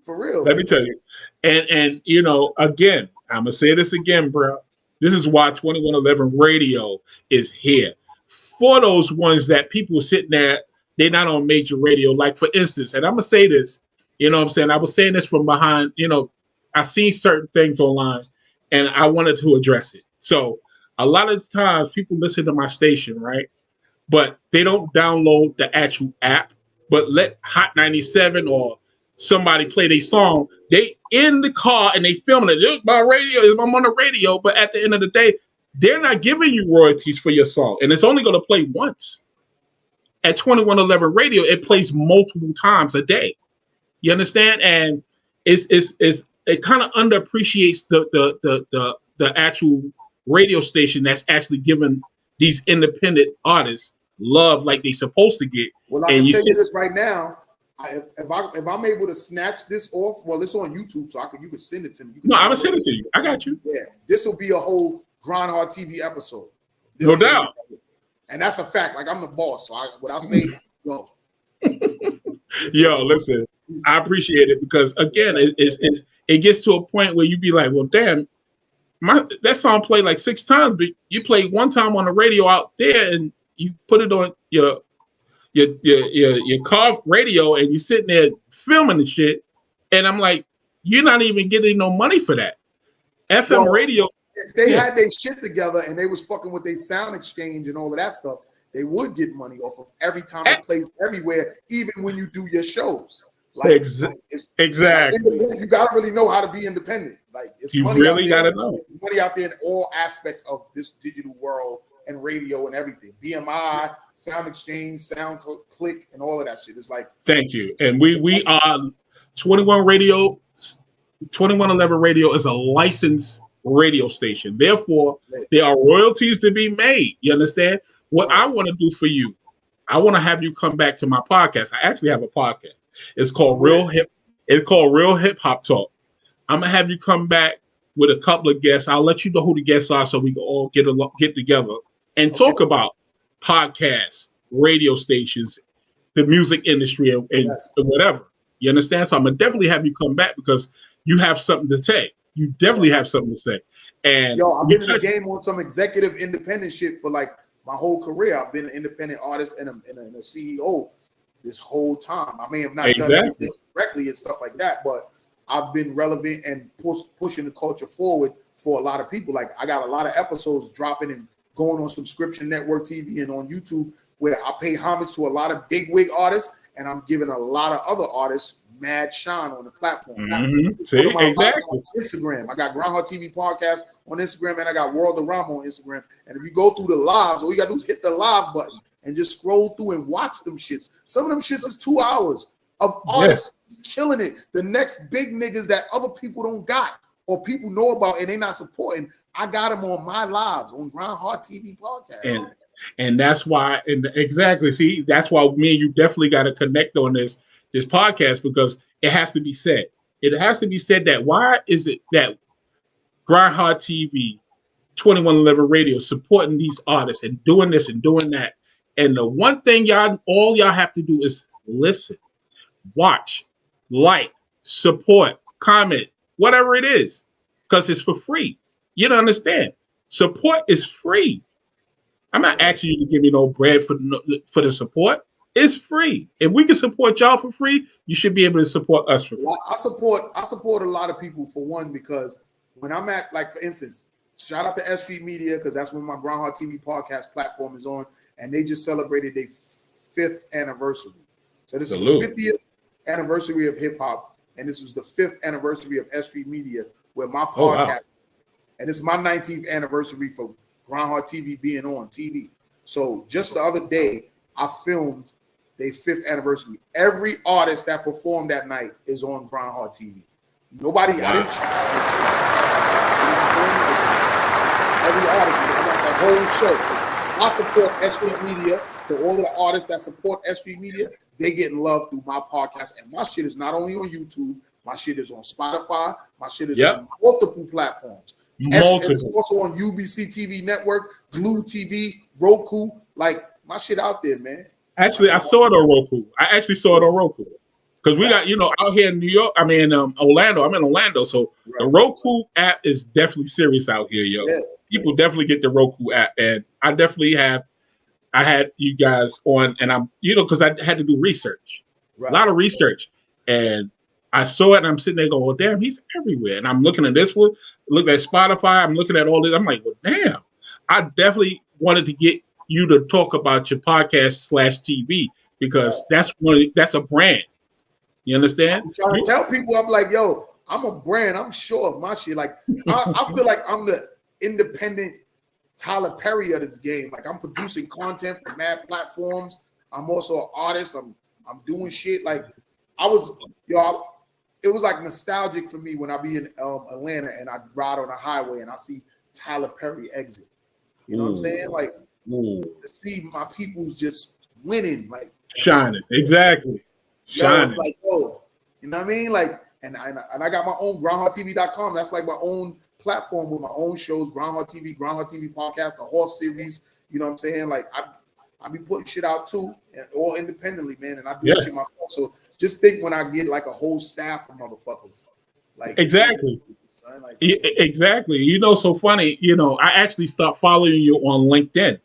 for real. Let me tell you. And you know, again, I'm gonna say this again, bro. This is why 2111 Radio is here. For those ones that people sitting there, they're not on major radio. Like, for instance, and I'm gonna say this, you know what I'm saying? I was saying this from behind, you know, I seen certain things online and I wanted to address it. So a lot of times people listen to my station, right? But they don't download the actual app, but let Hot 97 or somebody play their song. They in the car and they filming it. Look, my radio, I'm on the radio, but at the end of the day, they're not giving you royalties for your song. And it's only going to play once. At 2111 Radio, it plays multiple times a day. You understand? And it kind of underappreciates the actual radio station that's actually giving these independent artists love like they supposed to get. Well, I can tell you this right now. If I'm able to snatch this off, well, it's on YouTube, so you can send it to me. No, I'm gonna send it to you. I got you. Yeah, this will be a whole Groundhog TV episode. No doubt. And that's a fact. Like, I'm the boss, so what I say, go. Yo, listen, I appreciate it because again, it gets to a point where you be like, well, damn, that song played like 6 times, but you played one time on the radio out there, and you put it on your car radio, and you're sitting there filming the shit, and I'm like, you're not even getting no money for that. FM radio. If they had their shit together and they was fucking with their sound exchange and all of that stuff, they would get money off of every time it plays everywhere, even when you do your shows. Like, exactly. You gotta really know how to be independent. Like, it's you money really gotta know. There's money out there in all aspects of this digital world and radio and everything. BMI, sound exchange, sound click, and all of that shit. It's like, thank you. And we are 21 Radio. 2111 Radio is a licensed radio station. Therefore, there are royalties to be made. You understand? What I want to do for you, I want to have you come back to my podcast. I actually have a podcast. It's called Real Hip Hop Talk. I'm gonna have you come back with a couple of guests. I'll let you know who the guests are so we can all get together and talk about podcasts, radio stations, the music industry, and whatever. You understand? So I'm gonna definitely have you come back because you have something to say. You definitely have something to say. And I've been in the game on some executive independent shit for like my whole career. I've been an independent artist and a CEO this whole time. I may have not done anything correctly and stuff like that, but I've been relevant and pushing the culture forward for a lot of people. Like, I got a lot of episodes dropping and going on Subscription Network TV and on YouTube where I pay homage to a lot of big wig artists, and I'm giving a lot of other artists mad shine on the platform. Mm-hmm. See, exactly. Instagram. I got Groundhog TV podcast on Instagram, and I got Worldarama on Instagram. And if you go through the lives, all you gotta do is hit the live button and just scroll through and watch them shits. Some of them shits is 2 hours of artists killing it. The next big niggas that other people don't got or people know about and they not supporting. I got them on my lives on Groundhog TV podcast. And that's why, and exactly, see, that's why me and you definitely got to connect on this podcast, because it has to be said. It has to be said that why is it that Groundhog TV, 2111 Radio supporting these artists and doing this and doing that. And the one thing all y'all have to do is listen, watch, like, support, comment, whatever it is, because it's for free. You don't understand. Support is free. I'm not asking you to give me no bread for the support. It's free. If we can support y'all for free, you should be able to support us for free. I support a lot of people, for one, because when I'm at, like, for instance, shout out to S Street Media, because that's when my Groundhog TV podcast platform is on, and they just celebrated their 5th anniversary. So this is the 50th anniversary of hip hop, and this was the 5th anniversary of S Street Media, where my podcast, and this is my 19th anniversary for Groundhog TV being on TV. So just the other day, I filmed their 5th anniversary. Every artist that performed that night is on Groundhog TV. Nobody, I didn't try. Every artist, the whole show. I support S Street Media. So all of the artists that support S Street Media, they getting love through my podcast. And my shit is not only on YouTube, my shit is on Spotify, my shit is on multiple platforms. It's also on UBC TV Network, Glue TV, Roku. Like, my shit out there, man. Actually, I saw it on Roku. Because we got, out here in New York, Orlando. I'm in Orlando. So the Roku app is definitely serious out here, yo. Yeah. People definitely get the Roku app. And I definitely I had you guys on, and I'm, because I had to do research, a lot of research. And I saw it, and I'm sitting there going, well, damn, he's everywhere. And I'm looking at this one, look at Spotify, I'm looking at all this. I'm like, well, damn. I definitely wanted to get you to talk about your podcast /TV, because that's a brand. You understand? I'm trying to tell people, I'm like, yo, I'm a brand. I'm sure of my shit. Like, I feel like I'm the independent Tyler Perry of this game. Like, I'm producing content for mad platforms. I'm also an artist. I'm doing shit. Like, it was like nostalgic for me when I be in Atlanta and I ride on a highway and I see Tyler Perry exit. You know what I'm saying? Like, to see my people's just winning, like shining. Exactly. Yo, it's like, yo, you know what I mean? Like, and I got my own GroundhogTV.com. That's like my own platform with my own shows, Groundhog TV Podcast, the Horse series. You know what I'm saying? Like, I be putting shit out too, all independently, man. And I do shit myself. So just think when I get like a whole staff of motherfuckers. Like, exactly. Like, exactly. So funny. I actually stopped following you on LinkedIn.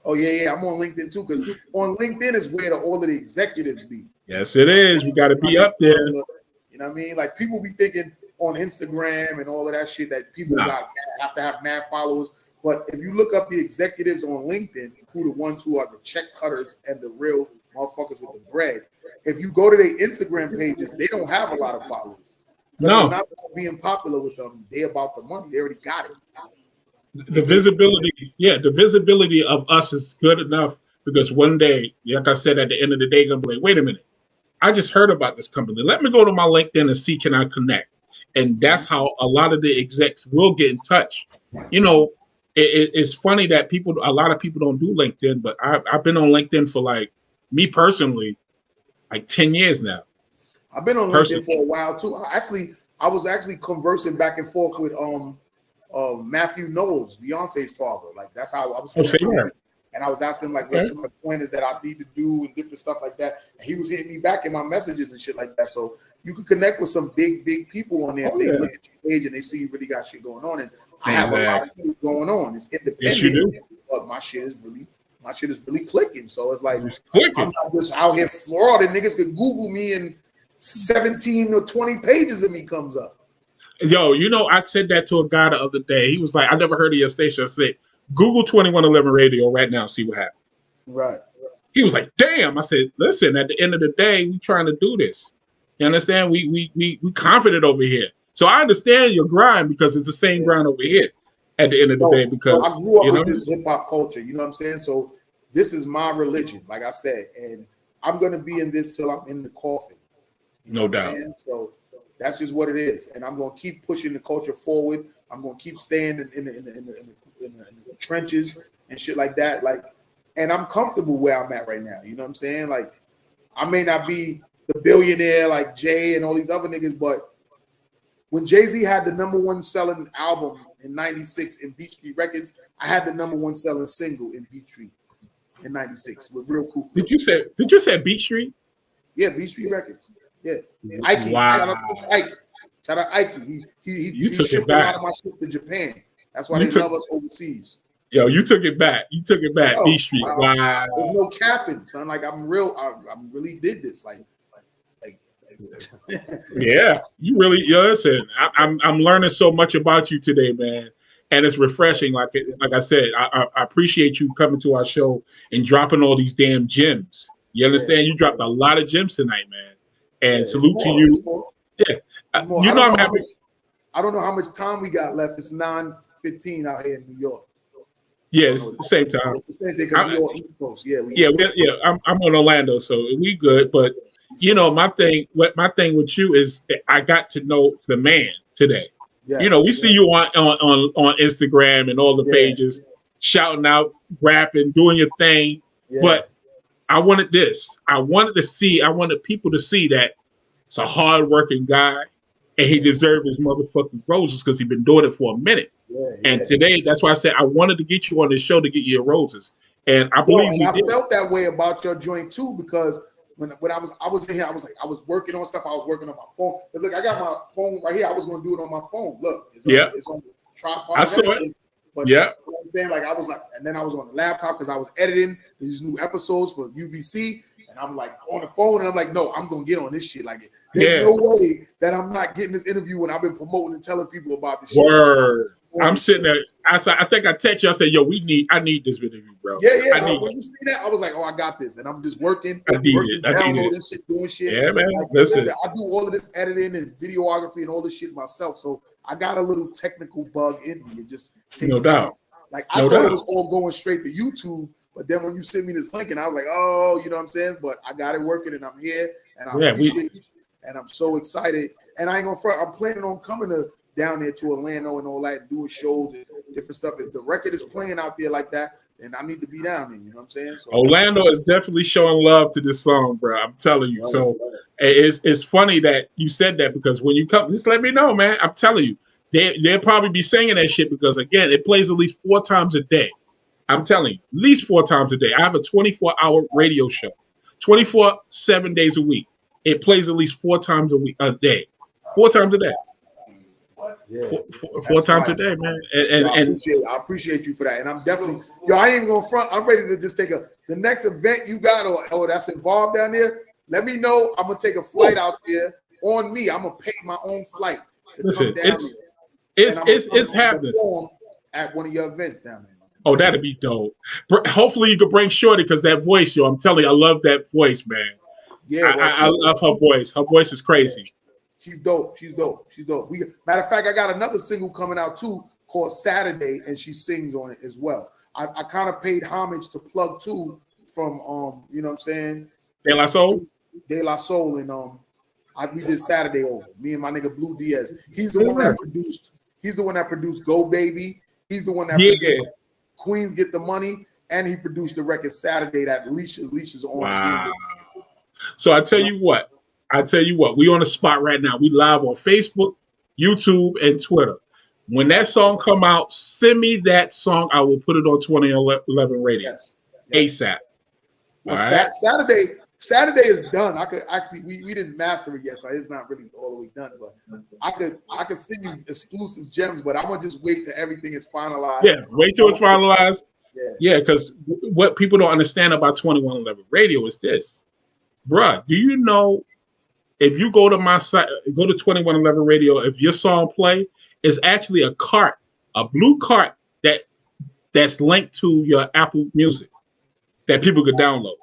Oh yeah, I'm on LinkedIn too, because on LinkedIn is where all of the executives be. Yes, it is. We got to be up there. You know what I mean? Like, people be thinking on Instagram and all of that shit that people have to have mad followers. But if you look up the executives on LinkedIn, who the ones who are the check cutters and the real motherfuckers with the bread, if you go to their Instagram pages, they don't have a lot of followers. No, it's not about being popular with them. They about the money. They already got it. The visibility of us is good enough, because one day, like I said, at the end of the day, I'm gonna be like, wait a minute, I just heard about this company. Let me go to my LinkedIn and see, can I connect? And that's how a lot of the execs will get in touch. It's funny that a lot of people don't do LinkedIn, but I've been on LinkedIn for, like, me personally, like 10 years now. I've been on LinkedIn for a while too. I was actually conversing back and forth with Matthew Knowles, Beyonce's father. Like, that's how I was. And I was asking him, like, what some of the pointers that I need to do and different stuff like that. And he was hitting me back in my messages and shit like that. So you could connect with some big people on there. They look at your page and they see you really got shit going on. And I have a lot of shit going on. It's independent, yes, you do. But my shit is really clicking. So it's like, I'm not just out here frauding. Niggas could Google me and 17 or 20 pages of me comes up. Yo, I said that to a guy the other day. He was like, I never heard of your station. I said, Google 2111 radio right now, see what happens. Right. He was like, damn. I said, listen, at the end of the day, we trying to do this. You understand? We confident over here. So I understand your grind, because it's the same grind over here at the end of the day. Because I grew up with this hip hop culture, you know what I'm saying? So this is my religion, like I said, and I'm gonna be in this till I'm in the coffin. No doubt. So that's just what it is, and I'm gonna keep pushing the culture forward. I'm gonna keep staying in the trenches and shit like that. Like, and I'm comfortable where I'm at right now. You know what I'm saying? Like, I may not be the billionaire like Jay and all these other niggas, but when Jay-Z had the #1 selling album in '96 in Beach Street Records, I had the #1 selling single in Beach Street in '96 with Real Cool. Did you say Beach Street? Yeah, Beach Street Records. Yeah, Ike. Wow. Shout out to Ike. Shout out Ike. He took it shipped a back. lot of my shit to Japan. That's why You they took- love us overseas. Yo, you took it back. You took it back. Yo, B Street. Wow. There's no capping, son. Like I'm real. I really did this. Like Yeah, you really. Listen, I'm learning so much about you today, man, and it's refreshing. Like I said, I appreciate you coming to our show and dropping all these damn gems. You understand? You dropped a lot of gems tonight, man. And salute to you. Yeah, you know I'm happy. I don't know how much time we got left. It's 9:15 out here in New York. Yeah, it's the same time. It's the same thing because we're all East Coast. I'm on Orlando, so we good. But you know, my thing with you is I got to know the man today. Yes, you know, we see you on Instagram and all the pages, shouting out, rapping, doing your thing. Yeah. But I wanted this. I wanted people to see that it's a hardworking guy, and he deserved his motherfucking roses because he's been doing it for a minute. And today, that's why I said I wanted to get you on this show to get you your roses. And I believe you did. I felt that way about your joint too, because when I was in here, I was working on stuff. I was working on my phone. Cause look, I got my phone right here. I was going to do it on my phone. Look, it's on the tripod. I saw it. But you know what I'm saying? Like I was like, and then I was on the laptop because I was editing these new episodes for UBC, and I'm like on the phone, and I'm like, no, I'm gonna get on this shit. Like, there's no way that I'm not getting this interview when I've been promoting and telling people about this shit. Word. I'm sitting there. I think I text you. I said, "Yo, I need this interview, bro." Yeah. When you see that, I was like, "Oh, I got this," and I'm just working. I need it. Downloading shit, doing shit. Yeah, man. Like, listen, I do all of this editing and videography and all this shit myself, so I got a little technical bug in me. It just takes no doubt. time. Like I thought it was all going straight to YouTube, but then when you sent me this link, and I was like, "Oh, you know what I'm saying?" But I got it working, and I'm here, and I appreciate it, and I'm so excited. And I ain't gonna front. I'm planning on coming down there to Orlando and all that, and doing shows and different stuff. If the record is playing out there like that, then I need to be down there. You know what I'm saying? So, Orlando is definitely showing love to this song, bro. I'm telling you. So it's funny that you said that, because when you come, just let me know, man. I'm telling you, they'll probably be singing that shit because, again, it plays at least 4 times a day. I'm telling you, at least 4 times a day. I have a 24-hour radio show, 7 days a week. It plays at least 4 times a day. 4 times a day. Yeah, 4 times a day, man. And I appreciate you for that. And I'm definitely, I ain't even gonna front. I'm ready to just take the next event you got or that's involved down there. Let me know. I'm gonna take a flight out there on me. I'm gonna pay my own flight. Listen, it's happening at one of your events down there. Oh, that'd be dope. Hopefully, you could bring Shorty, because that voice, yo, I'm telling you, I love that voice, man. Yeah, I love her voice. Her voice is crazy. She's dope. Matter of fact, I got another single coming out too called Saturday, and she sings on it as well. I kind of paid homage to Plug 2 from you know what I'm saying? De La Soul, and we did Saturday over. Me and my nigga Blue Diaz. He's the one that produced Go Baby. He's the one that produced Queens Get the Money, and he produced the record Saturday that Leisha's on. Wow. So I tell you what, we on the spot right now. We live on Facebook, YouTube, and Twitter. When that song come out, send me that song. I will put it on 2011 radio ASAP. Well, Saturday is done. I could actually we didn't master it yet, so it's not really all the way done. But I could send you exclusive gems, but I'm gonna just wait till everything is finalized. Yeah, wait till it's finalized. Yeah, because what people don't understand about 2111 radio is this, bruh. Do you know, if you go to my site, go to 2111 radio, if your song play, it's actually a blue cart that's linked to your Apple Music that people could download.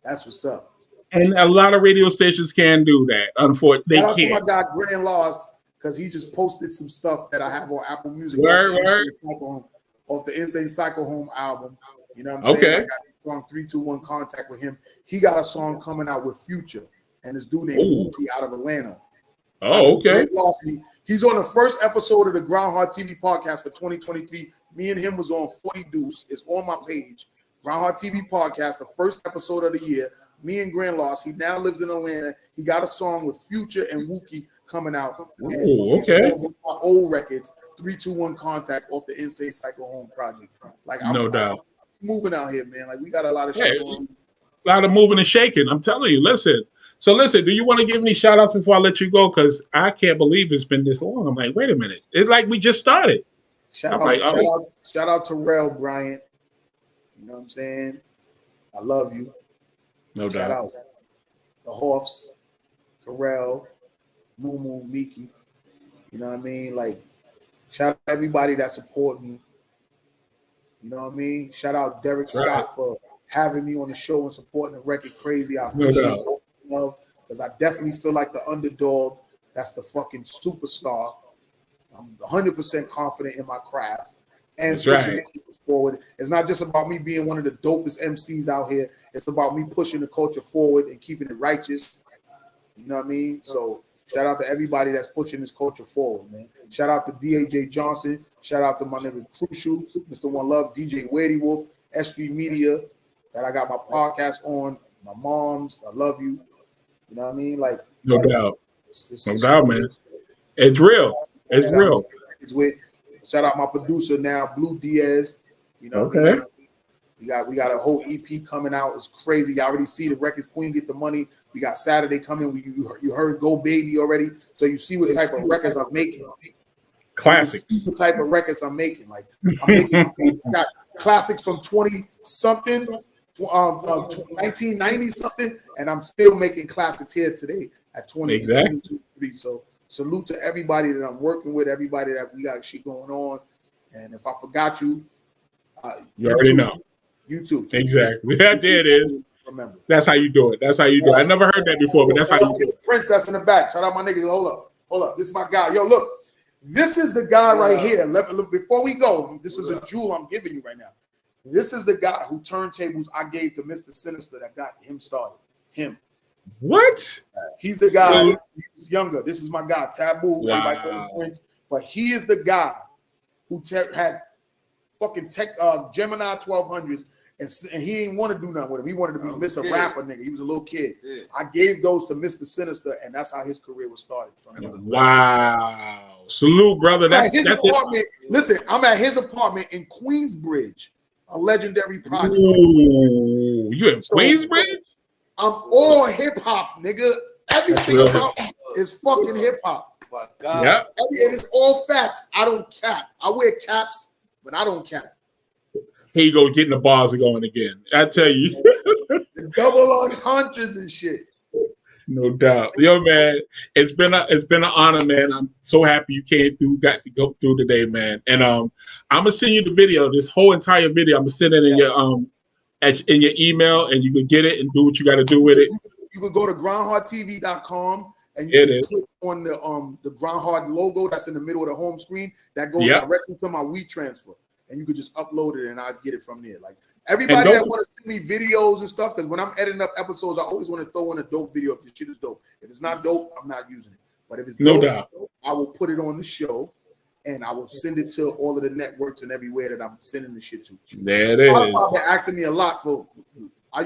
That's what's up. And a lot of radio stations can do that. Unfortunately, they can't. Shout out to my guy Grand Loss, because he just posted some stuff that I have on Apple Music. Off the Insane Cycle Home album. You know what I'm saying? I got a song 321 Contact with him. He got a song coming out with Future and this dude named Wookie out of Atlanta. Oh, okay. He's on the first episode of the Groundhog TV podcast for 2023. Me and him was on 40 Deuce. It's on my page. Groundhog TV podcast, the first episode of the year. Me and Grand Loss. He now lives in Atlanta. He got a song with Future and Wookie coming out. Oh, okay. My old records, 321 Contact off the Insane Cycle Home project. Like, no doubt. I'm moving out here, man. Like, we got a lot of shit going on. A lot of moving and shaking. I'm telling you, listen, So listen, do you want to give any shout outs before I let you go? Because I can't believe it's been this long. I'm like, wait a minute. It's like we just started. Shout out to Rel Bryant. You know what I'm saying? I love you. No Shout doubt. out the Hoffs, Carell, Moo, Miki. You know what I mean? Like, shout out everybody that support me. You know what I mean? Shout out Derrick Scott for having me on the show and supporting the record crazy. I appreciate all the love because I definitely feel like the underdog. That's the fucking superstar. I'm 100% confident in my craft and pushing it forward. It's not just about me being one of the dopest MCs out here. It's about me pushing the culture forward and keeping it righteous. You know what I mean? So shout out to everybody that's pushing this culture forward, man. Shout out to DAJ Johnson. Shout out to my nigga Crucial, Mr. One Love, DJ Weirdy Wolf, SG Media, that I got my podcast on. My moms, I love you. You know what I mean? Like, no doubt. No doubt, man. It's real. It's real. Shout out my producer now, Blue Diaz. You know what I mean? We got a whole EP coming out. It's crazy. You already see the records Queen Get the Money. We got Saturday coming. You heard Go Baby already. So you see what type of records I'm making. Classic. You see the type of records I'm making. Like I'm making got classics from 20-something, 1990-something, and I'm still making classics here today at 20. Exactly. 23. So salute to everybody that I'm working with, everybody that we got shit going on. And if I forgot you, you already know. YouTube. Exactly. There it is. Remember. That's how you do it. That's how you do it. I never heard that before, but that's how you do it. Prince, that's in the back. Shout out my nigga. Hold up. This is my guy. Yo, look. This is the guy right here. Look, before we go, this is a jewel I'm giving you right now. This is the guy who turntables I gave to Mr. Sinister that got him started. Him. What? He's the guy. He's younger. This is my guy. Taboo. Everybody call him Prince. But he is the guy who had fucking Gemini 1200s, and he ain't want to do nothing with him. He wanted to be Mr. Rapper nigga. He was a little kid. Yeah. I gave those to Mr. Sinister, and that's how his career was started. Wow. Salute, brother. That's apartment. It. Listen, I'm at his apartment in Queensbridge, a legendary project. Ooh, you in Queensbridge? I'm all hip hop, nigga. Everything about me is fucking hip hop. My God. Yep. And it's all facts. I don't cap. I wear caps, but I don't cap. Here you go, getting the bars going again. I tell you. Double entendres and shit. No doubt. Yo, man, it's been an honor, man. I'm so happy you came through, got to go through today, man. And I'm gonna send you the video, this whole entire video. I'm gonna send it in your email, and you can get it and do what you got to do with it. You can go to grindhardtv.com and you can click on the Grindhard logo that's in the middle of the home screen. That goes directly to my WeTransfer. And you could just upload it and I'll get it from there. Like everybody that want to send me videos and stuff, because when I'm editing up episodes, I always want to throw in a dope video if the shit is dope. If it's not dope, I'm not using it. But if it's dope, I will put it on the show and I will send it to all of the networks and everywhere that I'm sending the shit to. There it Spotify is. been asking me a lot for. I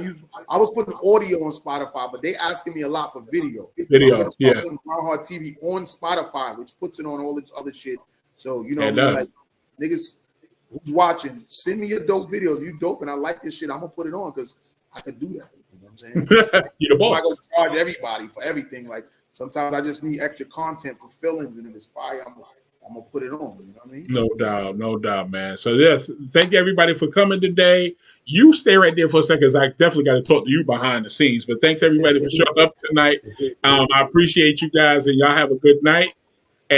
was putting audio on Spotify, but they asking me a lot for video. Video, so putting Grindhard TV on Spotify, which puts it on all this other shit. So you know, like niggas who's watching, send me your dope videos. You dope, and I like this shit. I'm gonna put it on because I could do that. You know what I'm saying? You're the boss. I'm not gonna charge everybody for everything. Like sometimes I just need extra content for fillings, and if it's fire, I'm gonna put it on. You know what I mean? No doubt, man. So yes, thank you everybody for coming today. You stay right there for a second, because I definitely got to talk to you behind the scenes. But thanks everybody for showing up tonight. I appreciate you guys, and y'all have a good night.